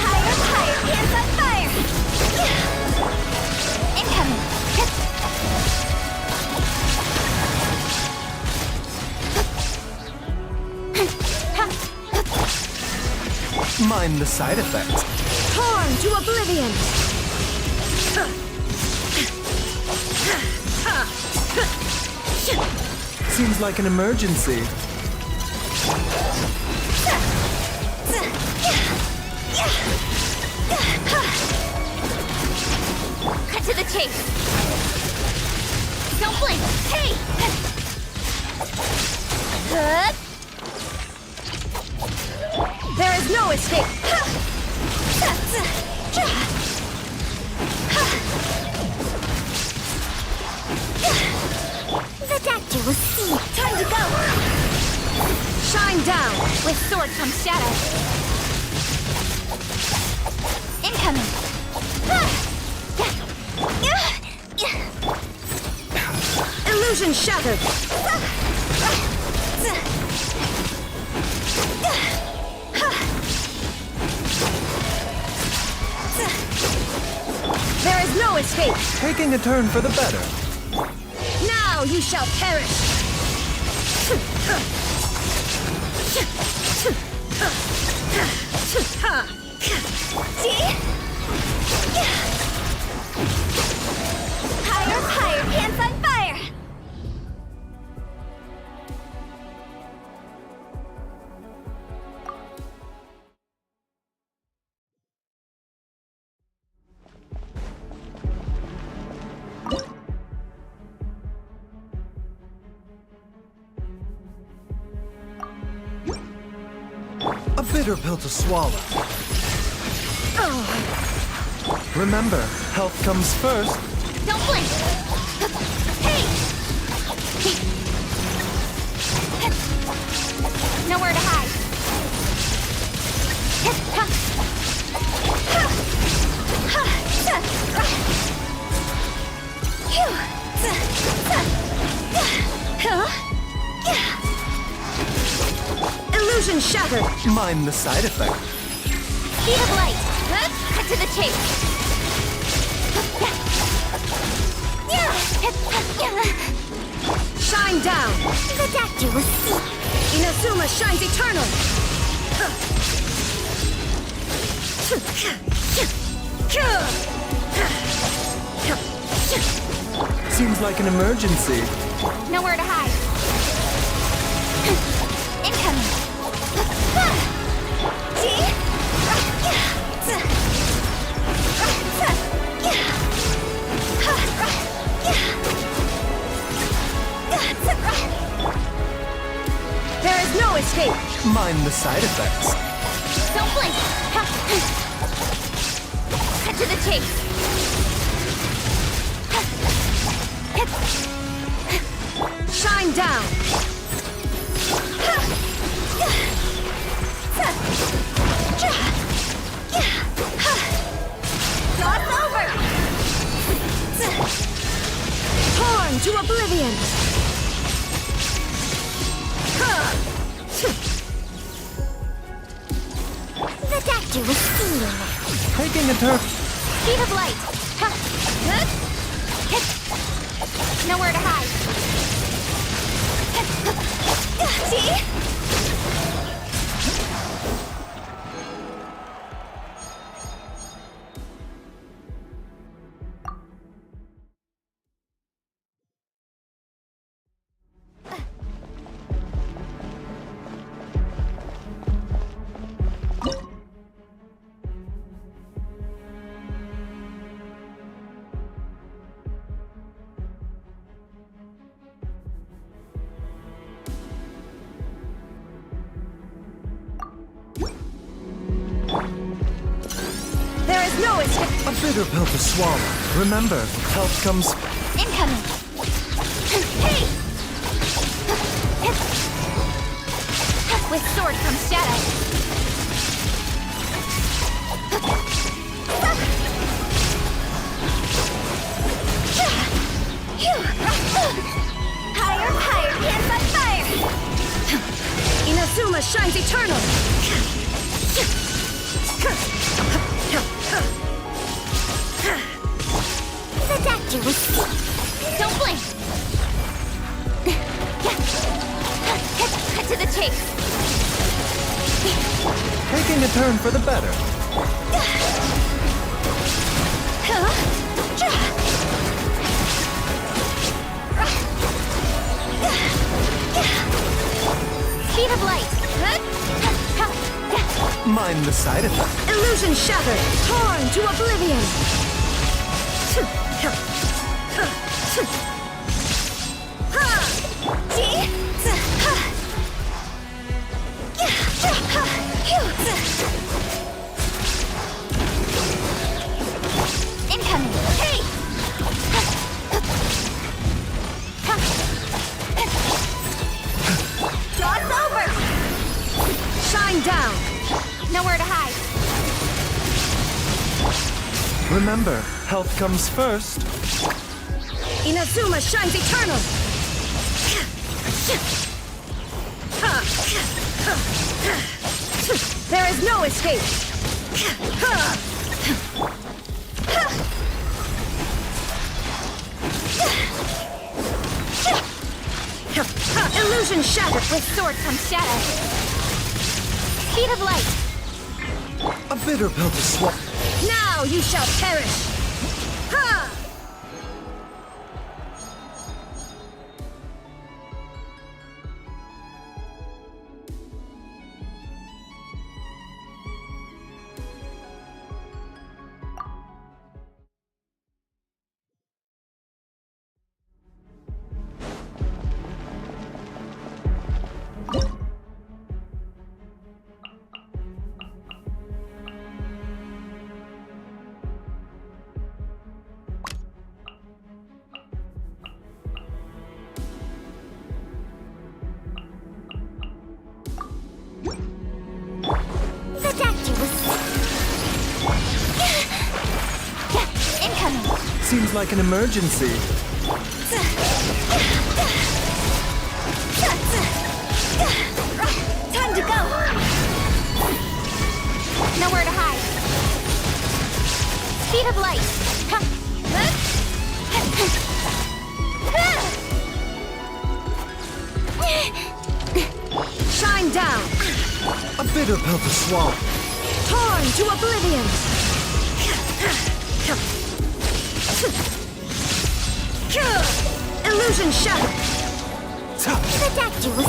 Higher, higher, hands on fire! Incoming! Mind the side effects. Torn to oblivion! Seems like an emergency. Cut to the chase! Don't blink! Hey! There is no escape! The doctor will see. Time to go! Shine down! With sword comes shadow. Incoming! Illusion shattered! There is no escape! Taking a turn for the better. Now you shall perish! Higher, higher, hands on fire! A bitter pill to swallow. Remember, health comes first. Don't blink! Hey! Nowhere to hide. Illusion shattered! Mind the side effect. Speed of light! Cut to the chase! Shine down! The doctor will see. Inazuma shines eternal! Seems like an emergency. Nowhere to hide. Incoming! There is no escape! Mind the side effects. Don't blink! Cut to the chase! Shine down! It's over! Torn to oblivion! The doctor will see. Taking a turn. Speed of light! Nowhere to hide. See? There is no escape! A bitter pill to swallow. Remember, health comes. Incoming! Hey! With sword comes shadow. Taking a turn for the better. Speed of light. Mind the side effect. Illusion shattered! Torn to oblivion! Incoming. Hey! Draw's over! Shine down! Nowhere to hide. Remember, health comes first. Inazuma shines eternal! There is no escape! Illusion shattered! With sword comes shadow. Speed of light. A bitter pill to swallow. Now you shall perish! Ha! The doctor was... Incoming. Seems like an emergency. Time to go. Nowhere to hide. Speed of light. Shine down! A bitter pill to swallow. Torn to oblivion! Illusion shattered! The doctor was...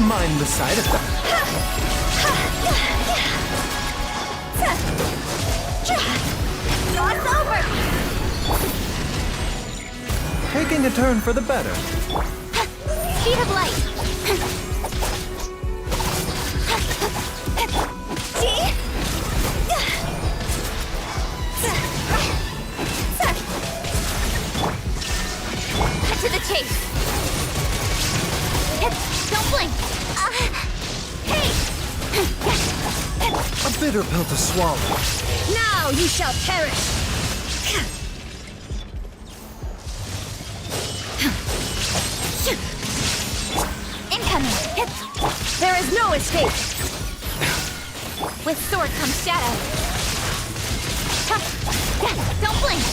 Mind the side effect. It's over! Taking a turn for the better. Speed of light. Cut to the chase. Don't blink. Hey! A bitter pill to swallow. Now you shall perish! Incoming. There is no escape! With sword comes shadow. Don't blink.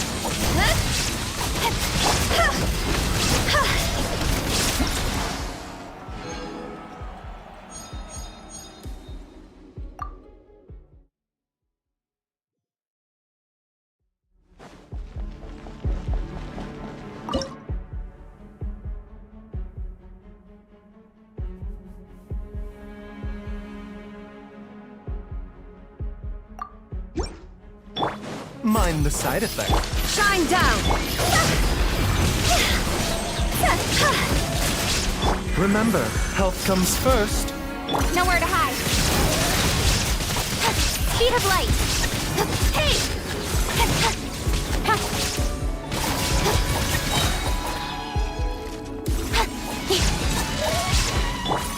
Mind the side effect. Shine down! Remember, health comes first. Nowhere to hide. Speed of light. Hey!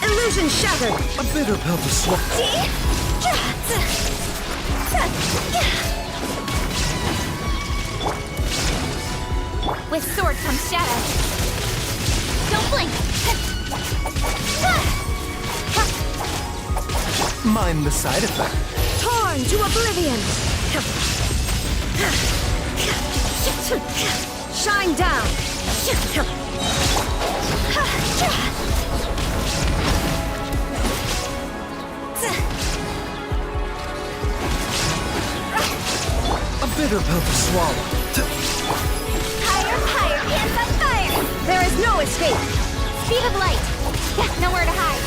Illusion shattered! A bitter pill to swallow. With sword comes shadow. Don't blink. Mind the side effect. Torn to oblivion! Shine down! A bitter pill to swallow. Higher, higher, hands on fire! There is no escape! Speed of light! Yeah, nowhere to hide.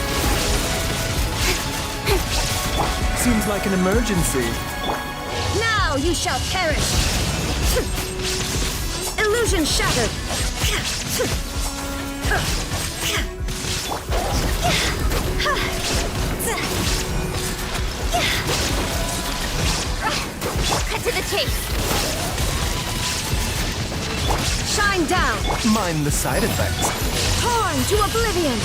Seems like an emergency. Now you shall perish! Illusion shattered! Cut to the chase. Shine down! Mind the side effects. Torn to oblivion!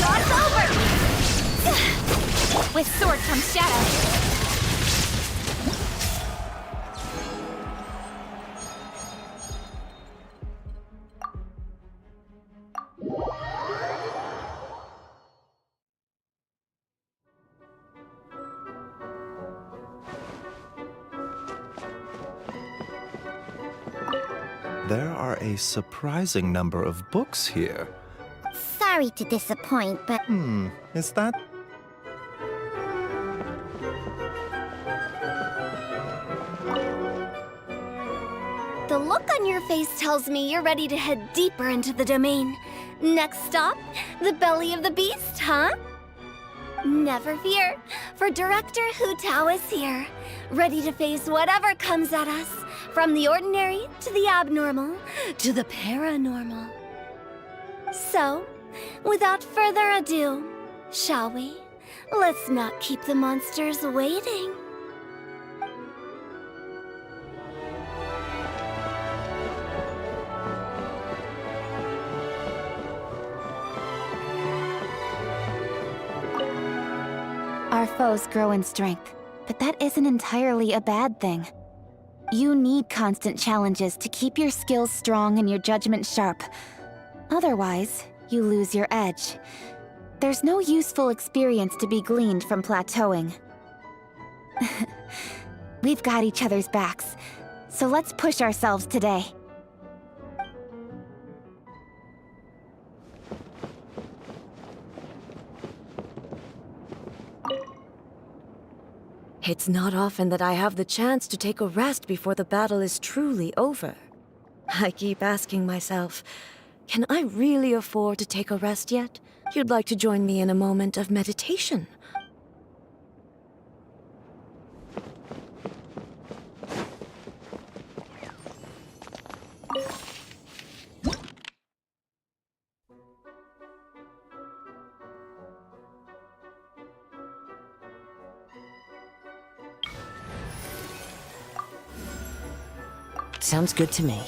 It's over! With sword comes shadow. There are a surprising number of books here. Sorry to disappoint, but Is that... The look on your face tells me you're ready to head deeper into the domain. Next stop, the belly of the beast, huh? Never fear, for Director Hu Tao is here, ready to face whatever comes at us, from the ordinary to the abnormal to the paranormal. So, without further ado, shall we? Let's not keep the monsters waiting. Our foes grow in strength, but that isn't entirely a bad thing. You need constant challenges to keep your skills strong and your judgment sharp. Otherwise, you lose your edge. There's no useful experience to be gleaned from plateauing. We've got each other's backs, so let's push ourselves today. It's not often that I have the chance to take a rest before the battle is truly over. I keep asking myself, can I really afford to take a rest yet? You'd like to join me in a moment of meditation? Sounds good to me.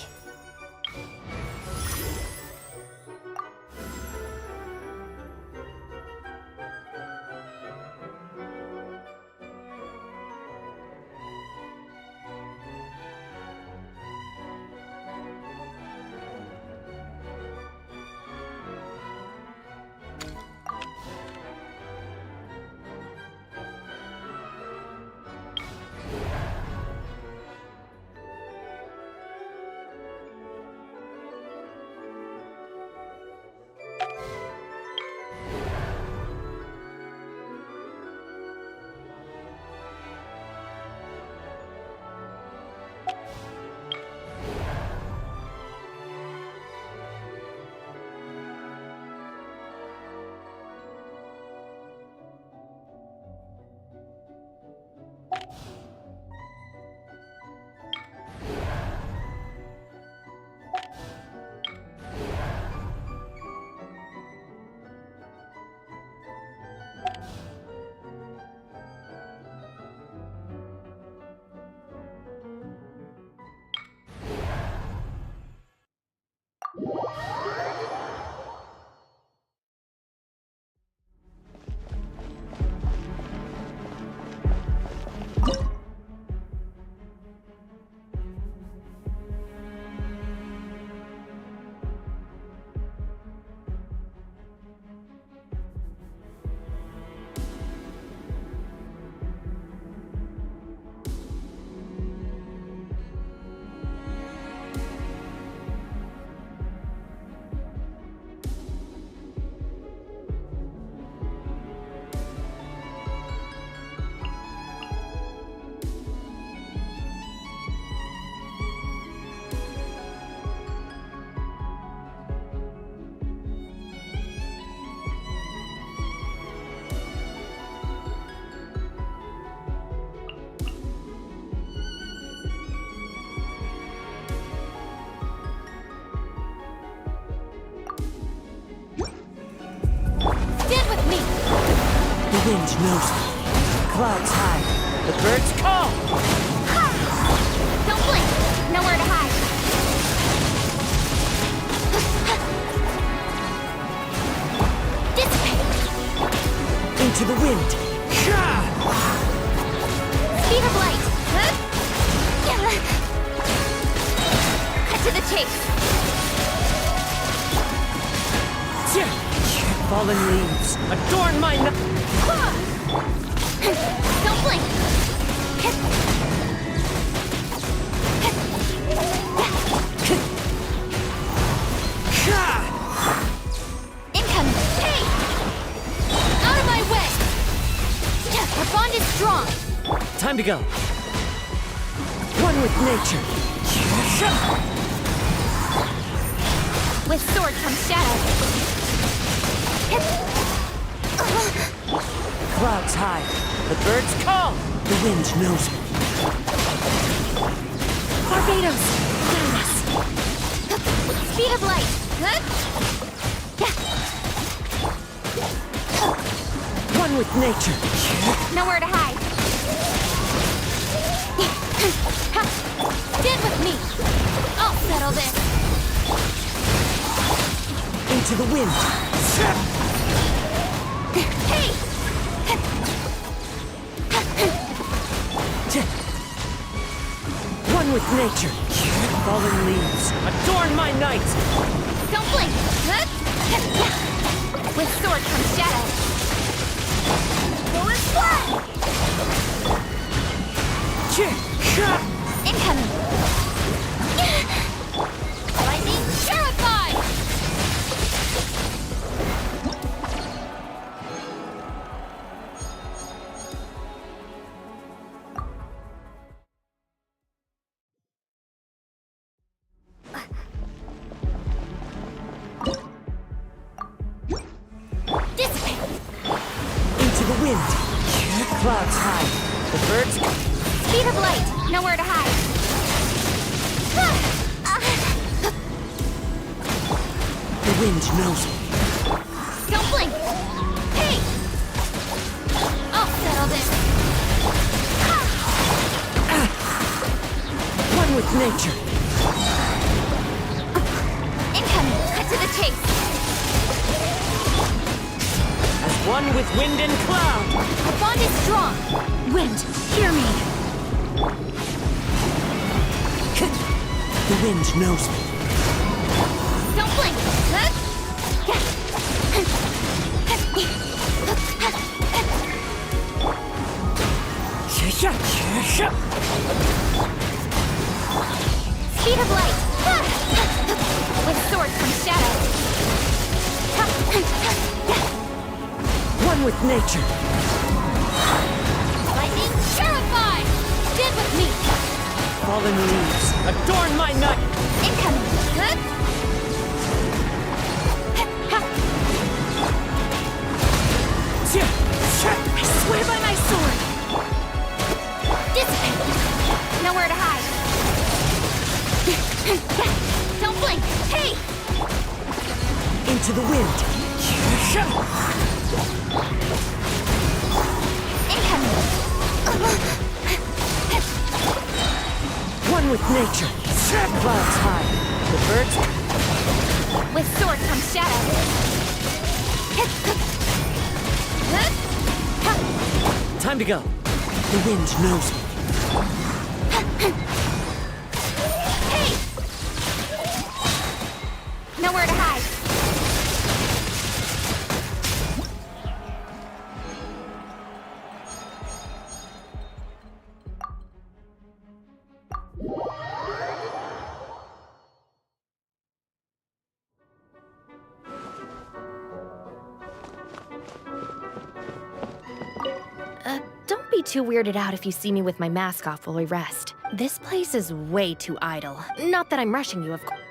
wind knows me. Clouds high. The birds call. Don't blink! Nowhere to hide! Dissipate! Into the wind. Speed of light! Cut to the chase! Fallen leaves. Adorn my Don't blink! Incoming! Hey! Out of my way! Our bond is strong! Time to go. One with nature. With sword comes shadow. Clouds high. The birds call. The wind knows me. Barbados! Guide us! Speed of light! One with nature. Nowhere to hide! Stand with me! I'll settle this! Into the wind. Hey! One with nature. Fallen leaves. Adorn my night. Don't blink! With sword comes shadow. Go and fly! Incoming! Lightning terrified! Dissipate! Into the wind. Clouds high. The birds. Speed of light! Nowhere to hide! The wind knows me. Don't blink! Hey! I'll settle this! One with nature. Incoming! Cut to the chase! As one with wind and cloud. Our bond is strong! Wind, hear me! The wind knows me. Don't blink! Speed of light! With sword comes shadow. One with nature. Lightning terrified! Stand with me! Fallen leaves. Adorn my night. Incoming! I swear by my sword! Dissipate! Nowhere to hide! Don't blink! Hey! Into the wind. Incoming! One with nature. Clouds high. The birds. With sword comes shadow. Time to go. The wind knows me. Hey! Nowhere to hide. Don't be too weirded out if you see me with my mask off while we rest. This place is way too idle. Not that I'm rushing you, of course.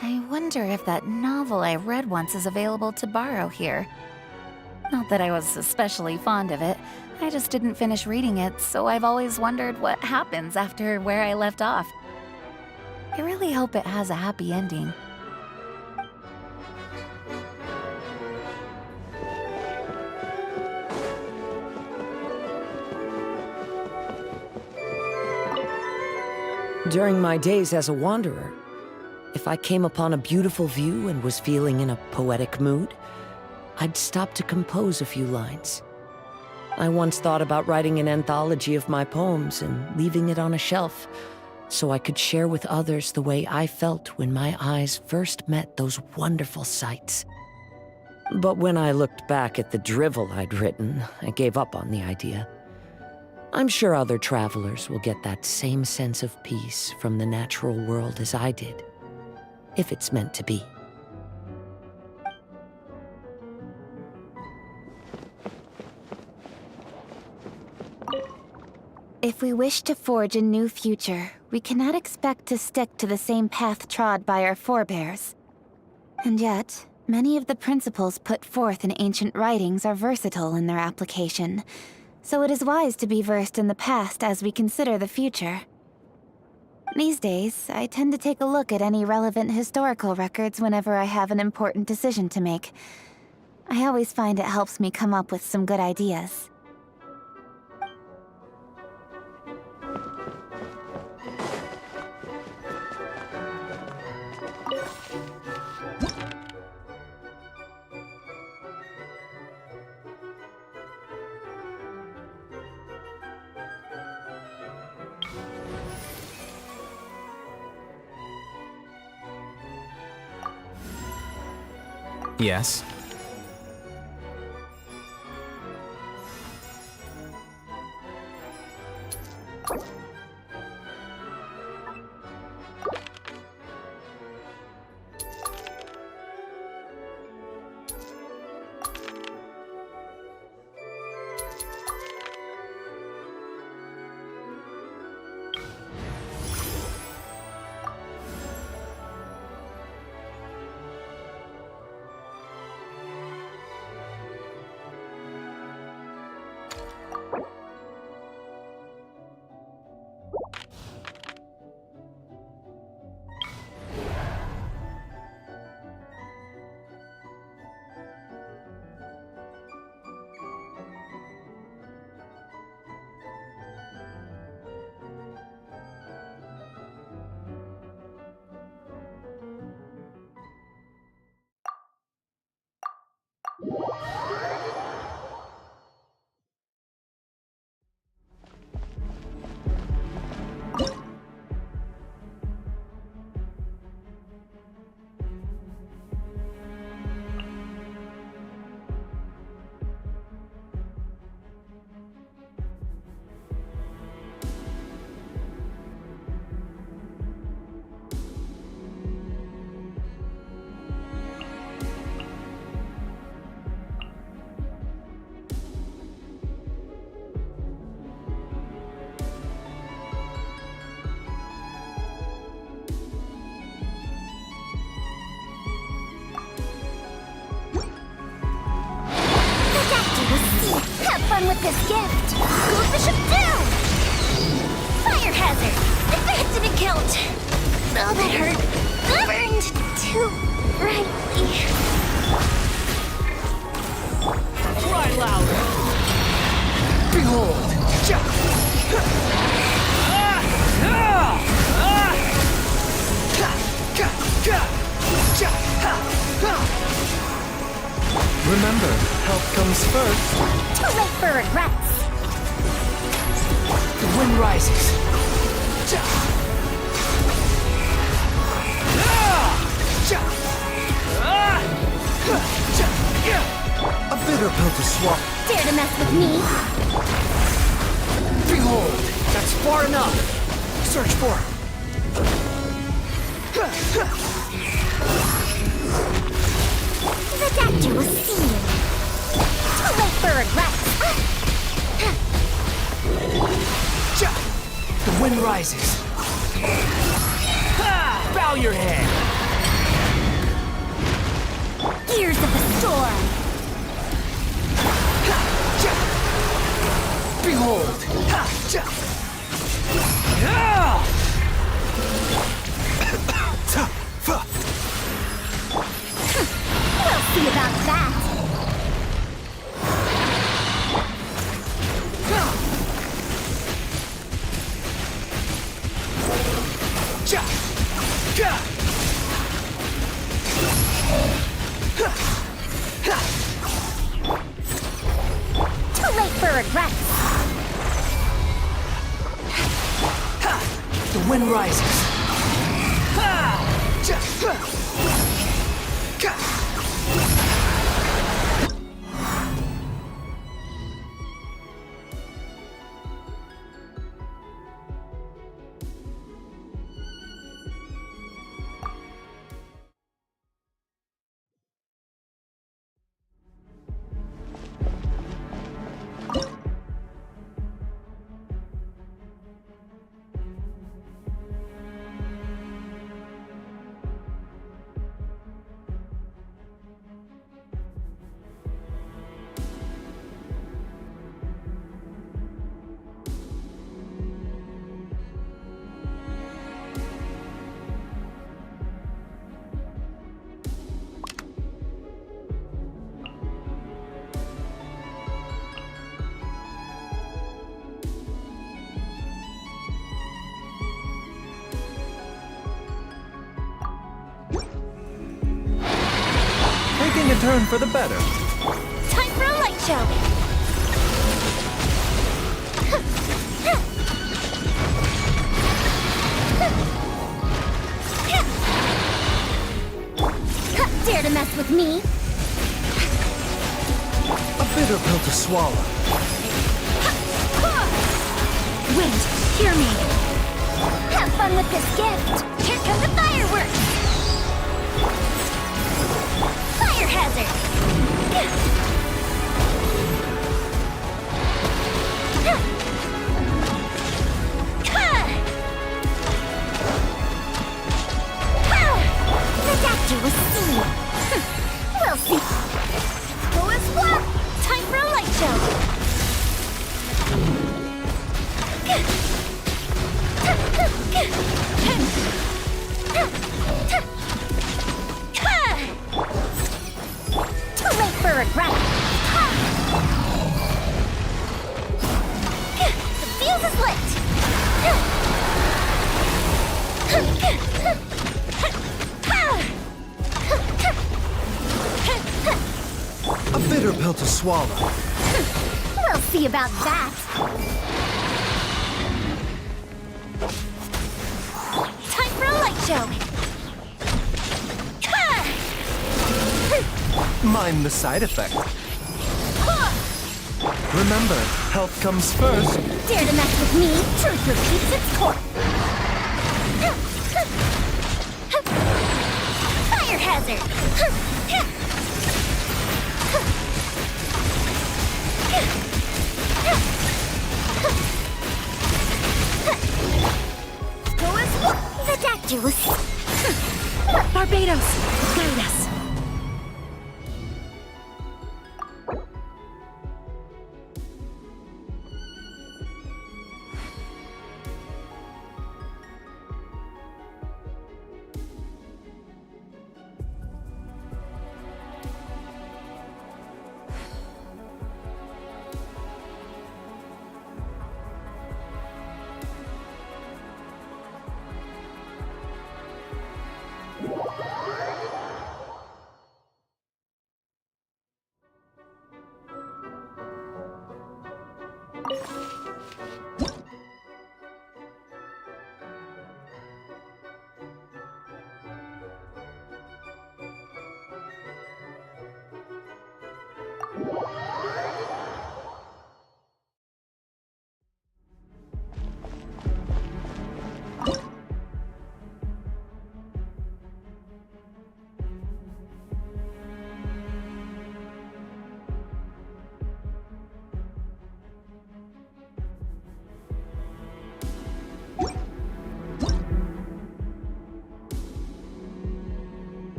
I wonder if that novel I read once is available to borrow here. Not that I was especially fond of it. I just didn't finish reading it, so I've always wondered what happens after where I left off. I really hope it has a happy ending. During my days as a wanderer, if I came upon a beautiful view and was feeling in a poetic mood, I'd stop to compose a few lines. I once thought about writing an anthology of my poems and leaving it on a shelf, so I could share with others the way I felt when my eyes first met those wonderful sights. But when I looked back at the drivel I'd written, I gave up on the idea. I'm sure other travelers will get that same sense of peace from the natural world as I did, if it's meant to be. If we wish to forge a new future, we cannot expect to stick to the same path trod by our forebears. And yet, many of the principles put forth in ancient writings are versatile in their application, so it is wise to be versed in the past as we consider the future. These days, I tend to take a look at any relevant historical records whenever I have an important decision to make. I always find it helps me come up with some good ideas. Yes? Have fun with this gift! Go Bishop down! Fire hazard! Advanced and killed! Oh, that hurt! Burned too brightly. Cry louder! Behold! Remember, health comes first. Too late for regrets! The wind rises. A bitter pill to swallow. Dare to mess with me? Behold! That's far enough! Search for it! The doctor will see you. Too late for regrets. The wind rises. Bow your head. Gears of the storm. Behold! We'll see about that. regrets. The wind rises. Taking a turn for the better. Time for a light show. Dare to mess with me? A bitter pill to swallow. Wind, hear me. Have fun with this gift. Here come the fireworks. Fire hazard. The doctor was seen. We'll see. Go as one. Time for a light show. Too late for regret. The fuse is lit. A bitter pill to swallow. We'll see about that. Time for a light show. Mind the side effect. Remember, health comes first. Dare to mess with me, truth repeats its course. Fire hazard. Go as one. The doctor was. Barbados, guide us.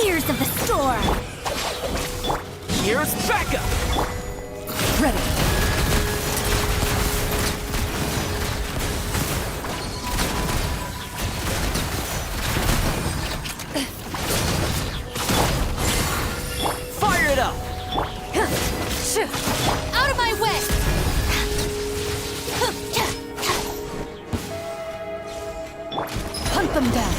Gears of the storm! Here's backup! Ready. Fire it up! Out of my way! Hunt them down.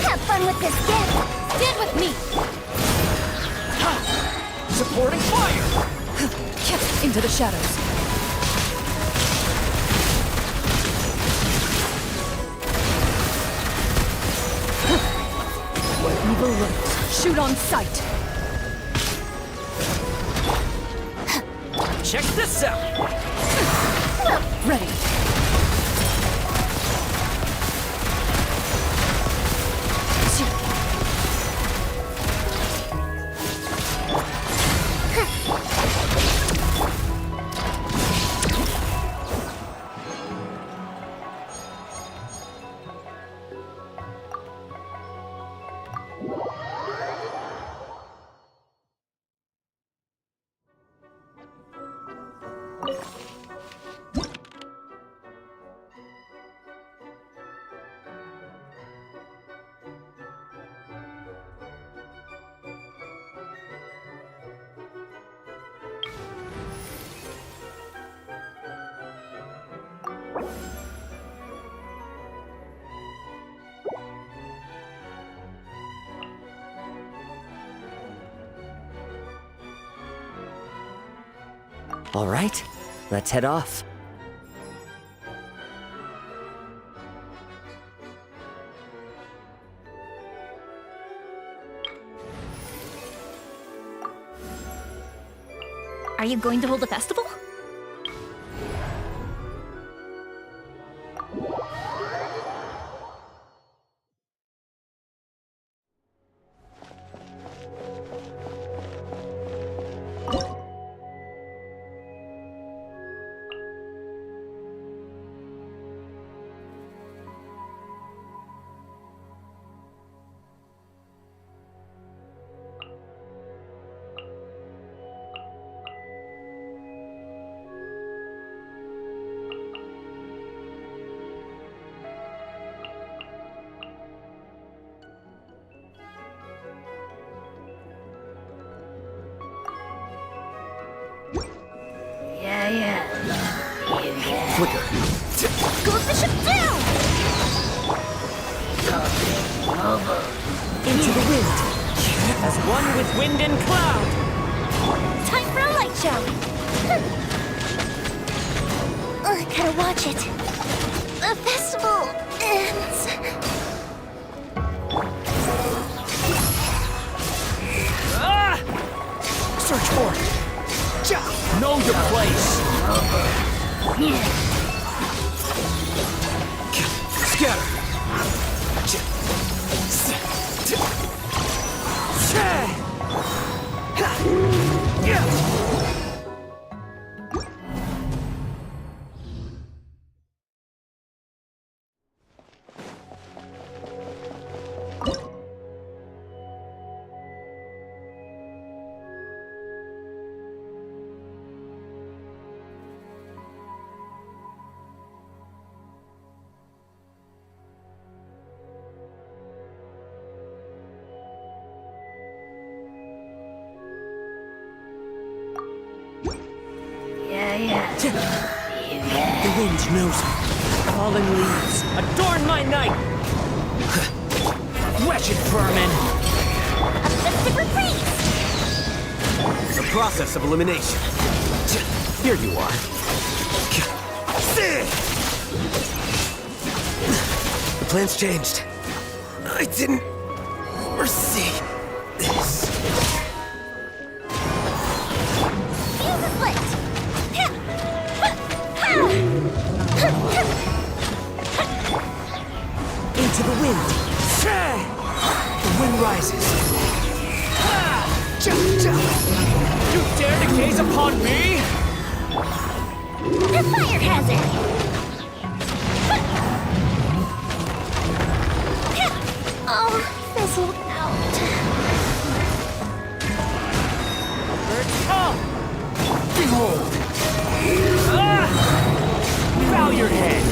Have fun with this gift! Stand with me! Supporting fire! Into the shadows. Where evil lurks, shoot on sight. Check this out! Ready. All right, let's head off. Are you going to hold a festival? Flicker. Goes the ship down! Into the wind. As one with wind and cloud. Time for a light show! Gotta watch it. The festival ends. Search for it! Know your place! Scatter! The wind knows me. Fallen leaves, adorn my night! Wretched vermin! A festive breeze! The process of elimination. Here you are. The plan's changed. I didn't foresee this. Fuse is lit! Into the wind! The wind rises! You dare to gaze upon me? A fire hazard! Oh, fizzled out. Birds come! Behold! Bow your head!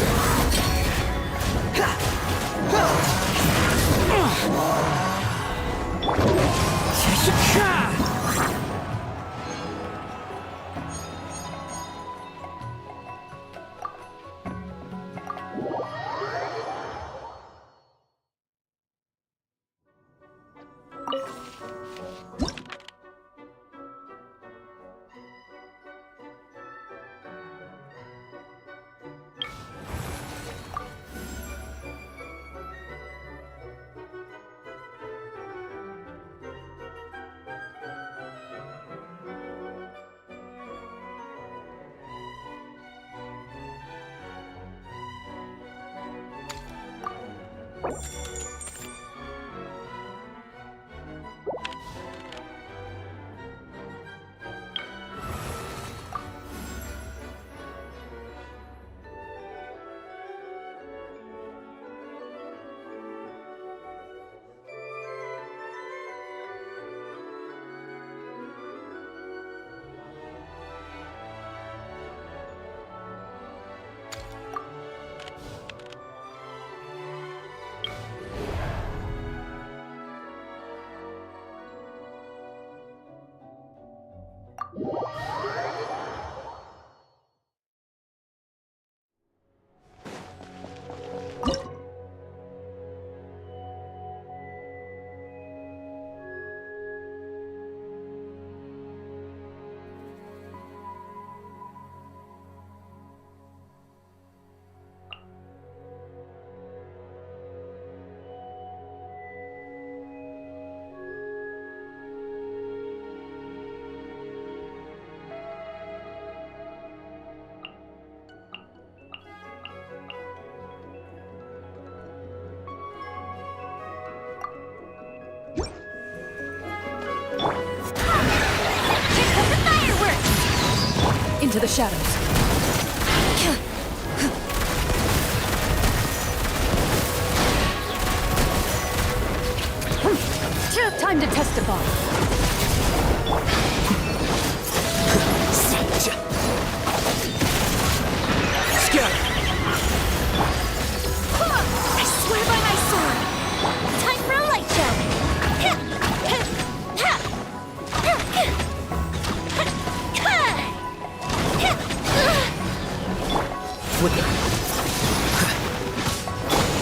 Into the shadows. Time to testify. I swear by my sword! Time for a light show!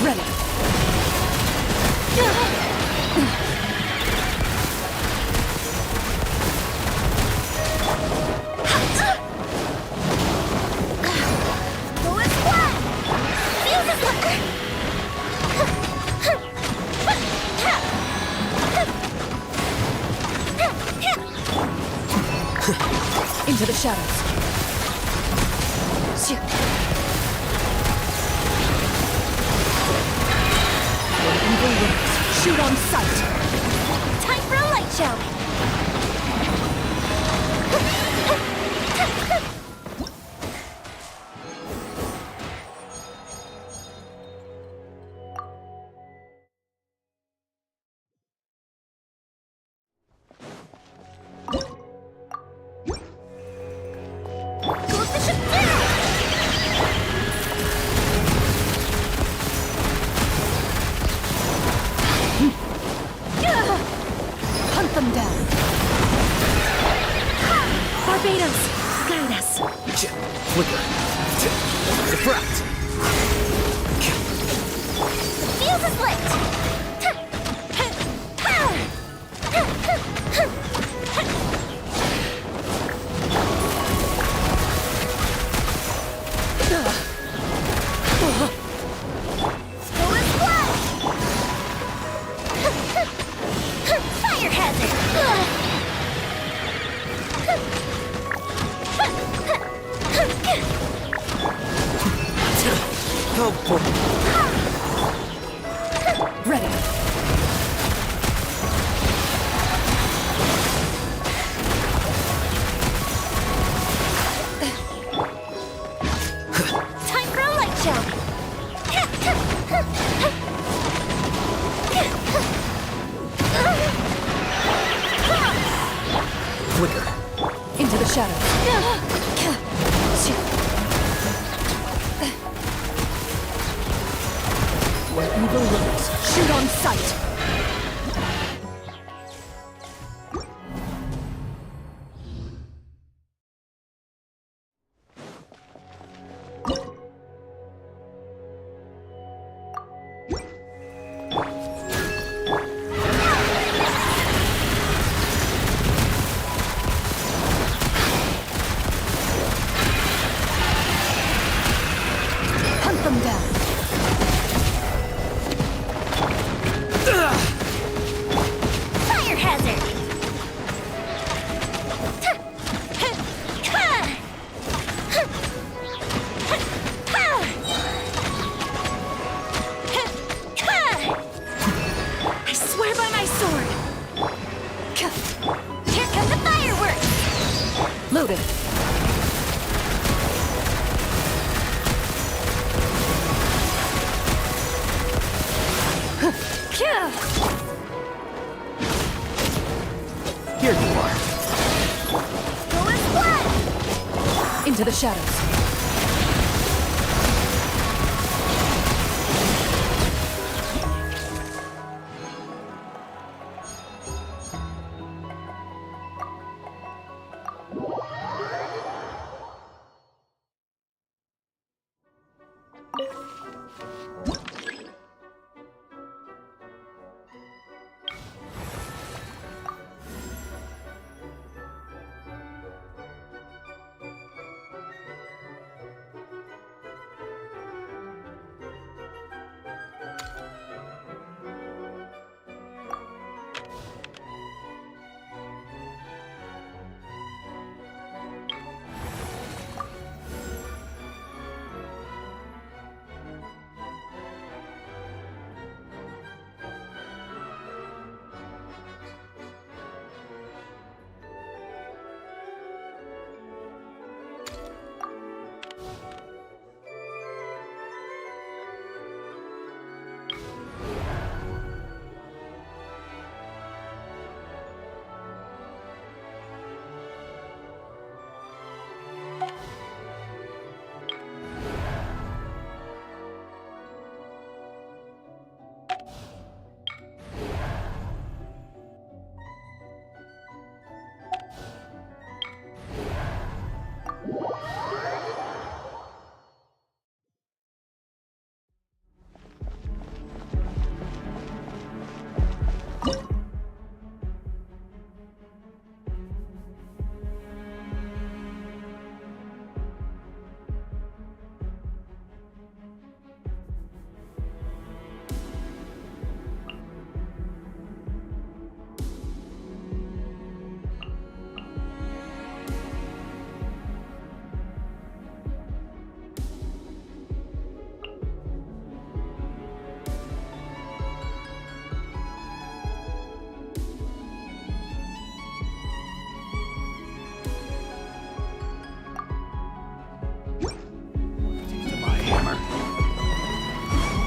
Ready. Into the shadows. Shoot on sight. Time for a light show! Hunt them down. Barbados, guide us. Flicker. Diffract. Fuse is lit! Skull is flat! Fire hazard! Oh boy. Ready. Time for a light show! Flicker. Into the shadows. Where evil lurks, shoot on sight. Hunt them down. Fire hazard! I swear by my sword! Here come the fireworks! Loaded. Here you are. Go in blood! Into the shadows.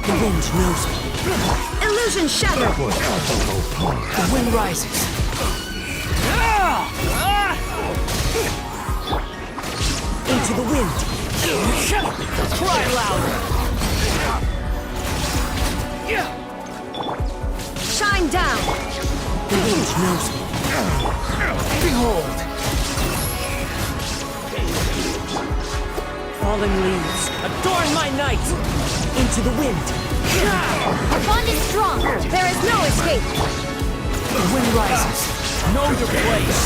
The wind knows me. Illusion shattered. The wind rises. Into the wind. Cry louder. Shine down. The wind knows me. Behold. Falling leaves, adorn my night! Into the wind! Our bond is strong. There is no escape. The wind rises. Know your place.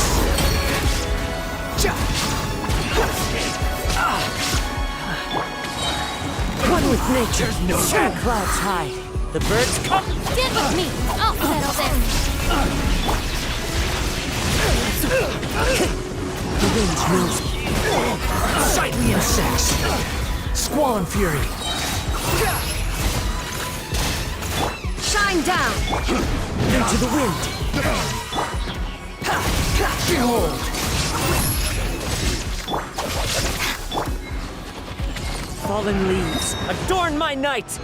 One with nature, no clouds hide. The birds come. Get with me. I'll settle this. The wind knows me. Sightly insects. Squall and fury. Shine down. Into the wind. Behold. Fallen leaves, adorn my night!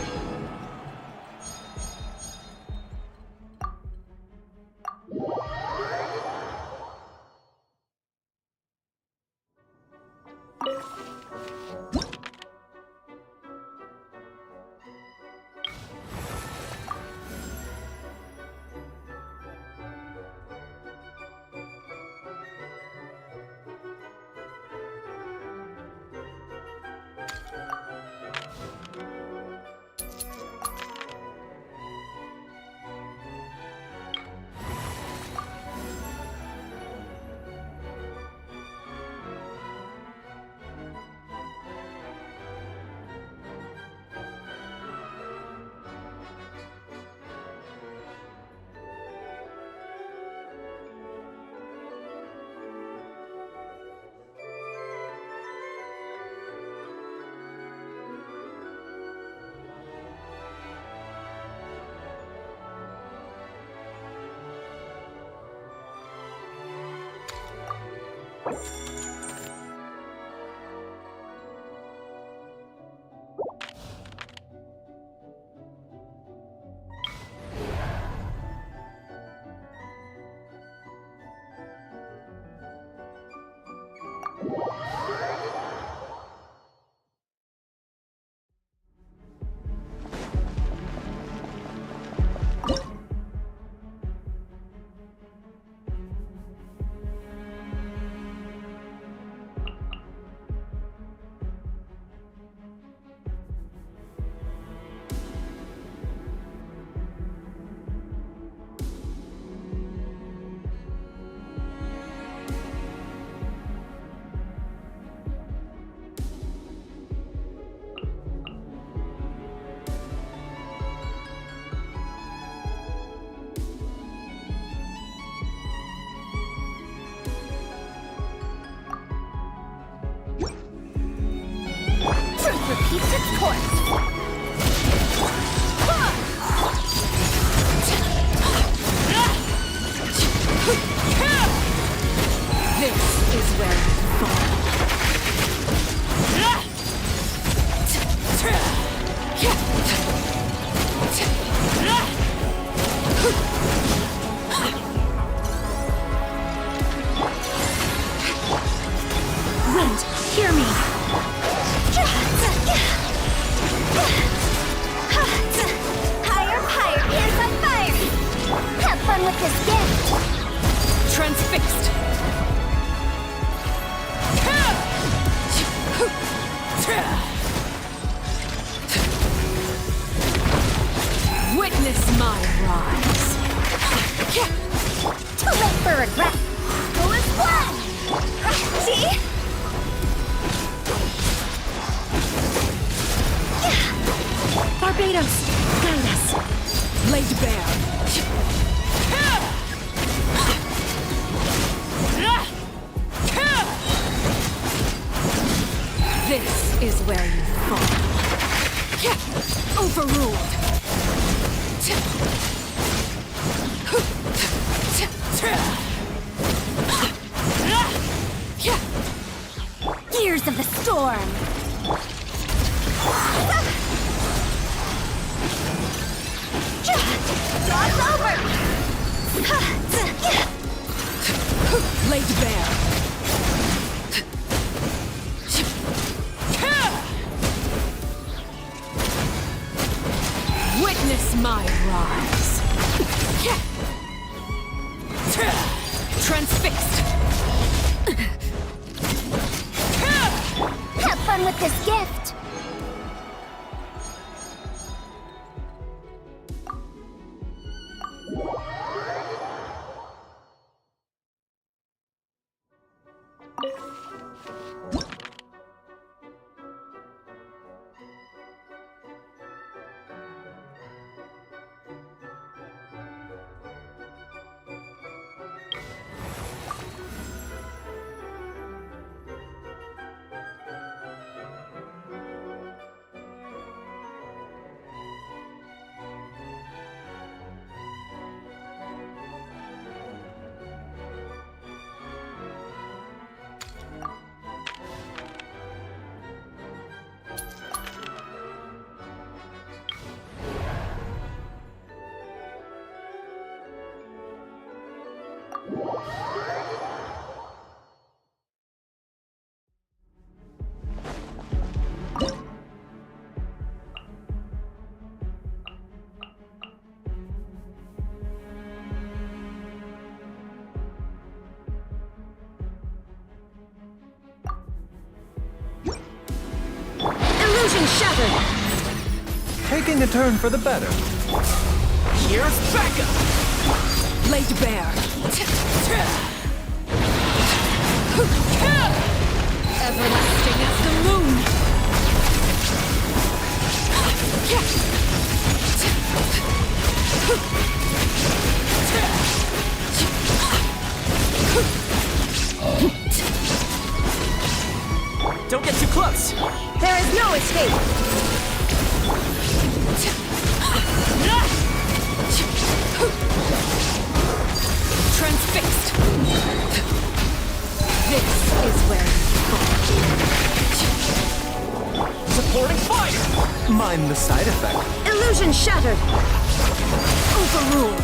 Repeats its course. This is where you fall. Wind, hear me. Higher, hands on fire! Have fun with this gift! Transfixed. Witness my rise. Too late for regret! Full as one! See? Barbados, guide us. Laid bare. This is where you fall. Overruled. Gears of the storm! Draw's over! Laid bare. Witness my rise. Transfixed. Have fun done with this gift. Illusion shattered! Taking a turn for the better. Here's backup! Laid bare. Everlasting as the moon! Don't get too close! There is no escape! Transfixed! This is where you fall. Supporting fire! Mind the side effect. Illusion shattered! Overruled!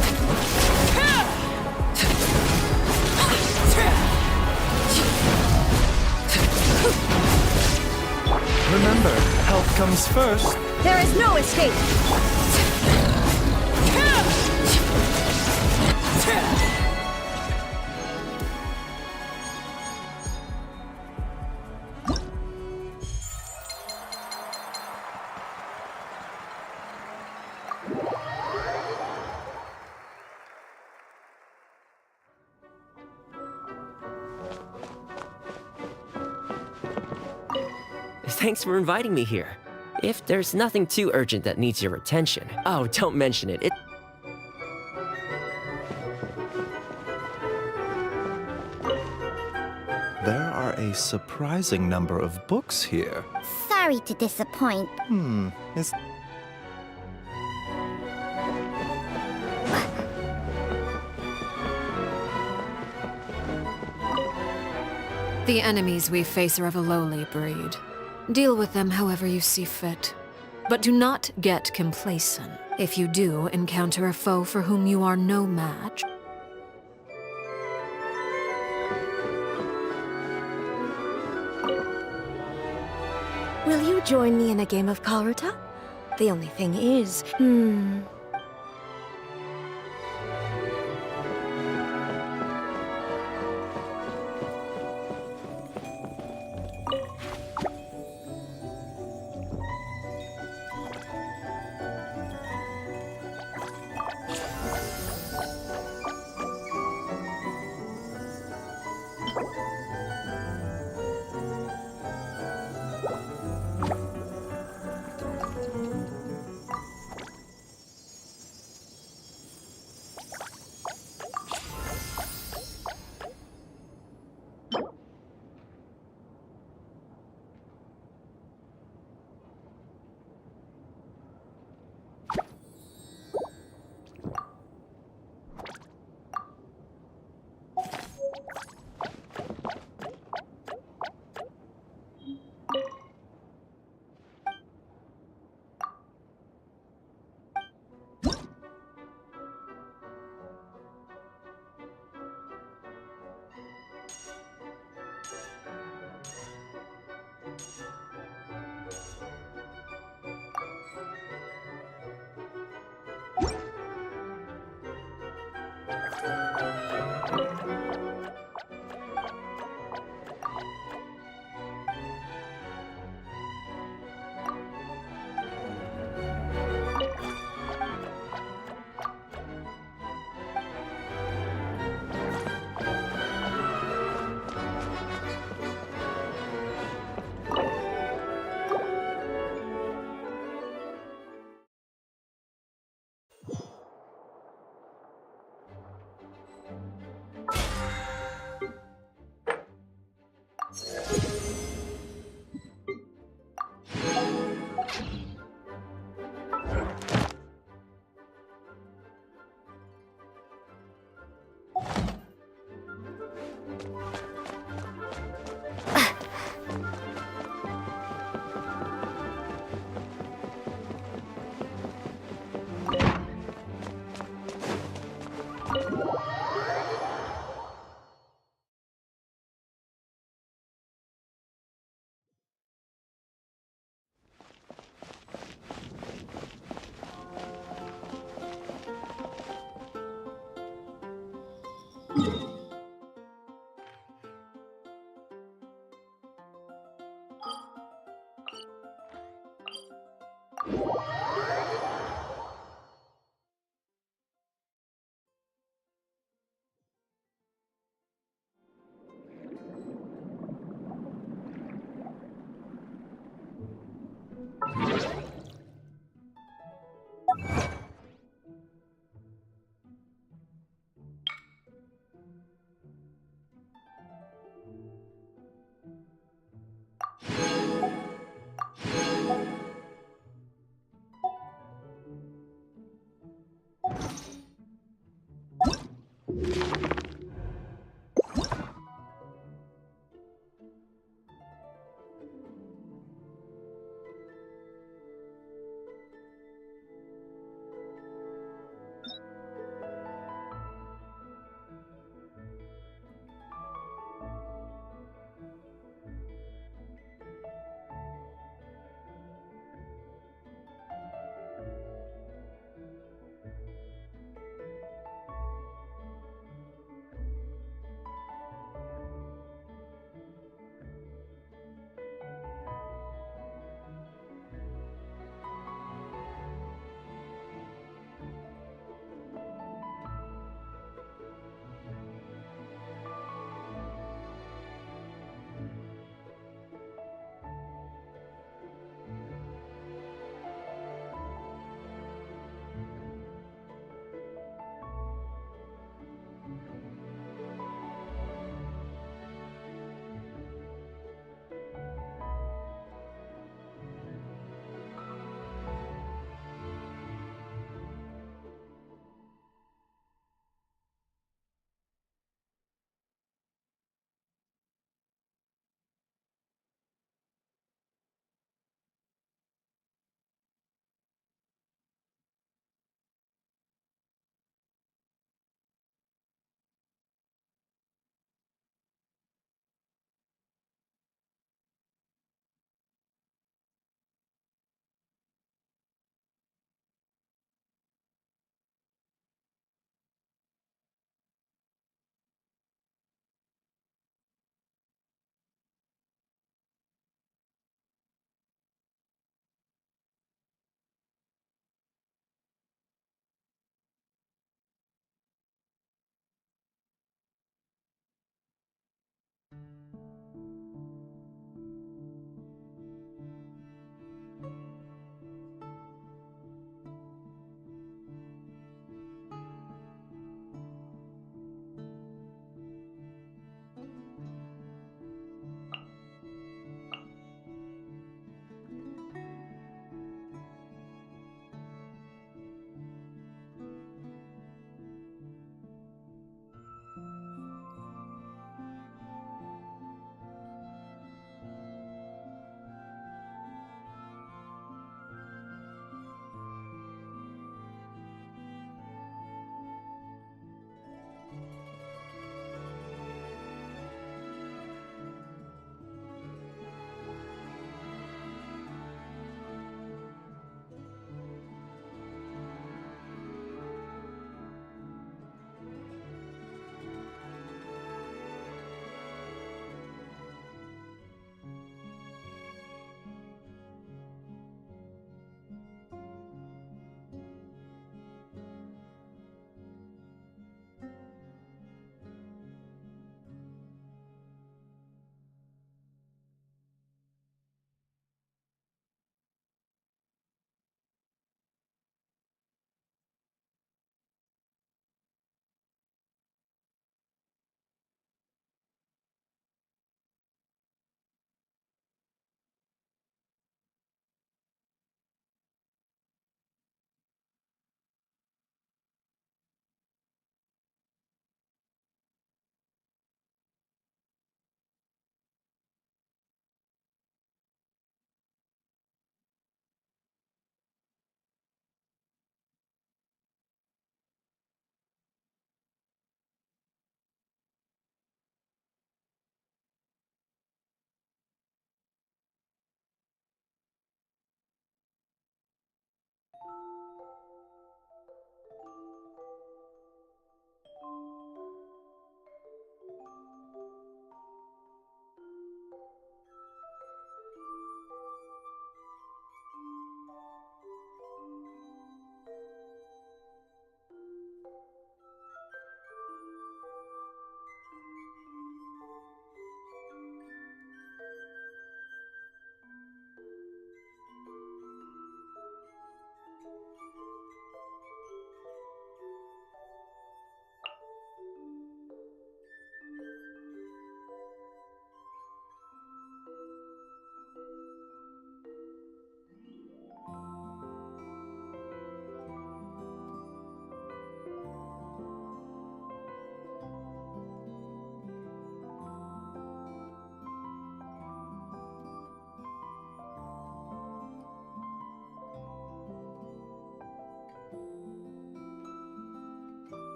Remember, health comes first. There is no escape! Thanks for inviting me here. If there's nothing too urgent that needs your attention, oh, don't mention it. There are a surprising number of books here. Sorry to disappoint. Is The enemies we face are of a lowly breed. Deal with them however you see fit. But do not get complacent. If you do encounter a foe for whom you are no match, Will you join me in a game of Karuta? The only thing is,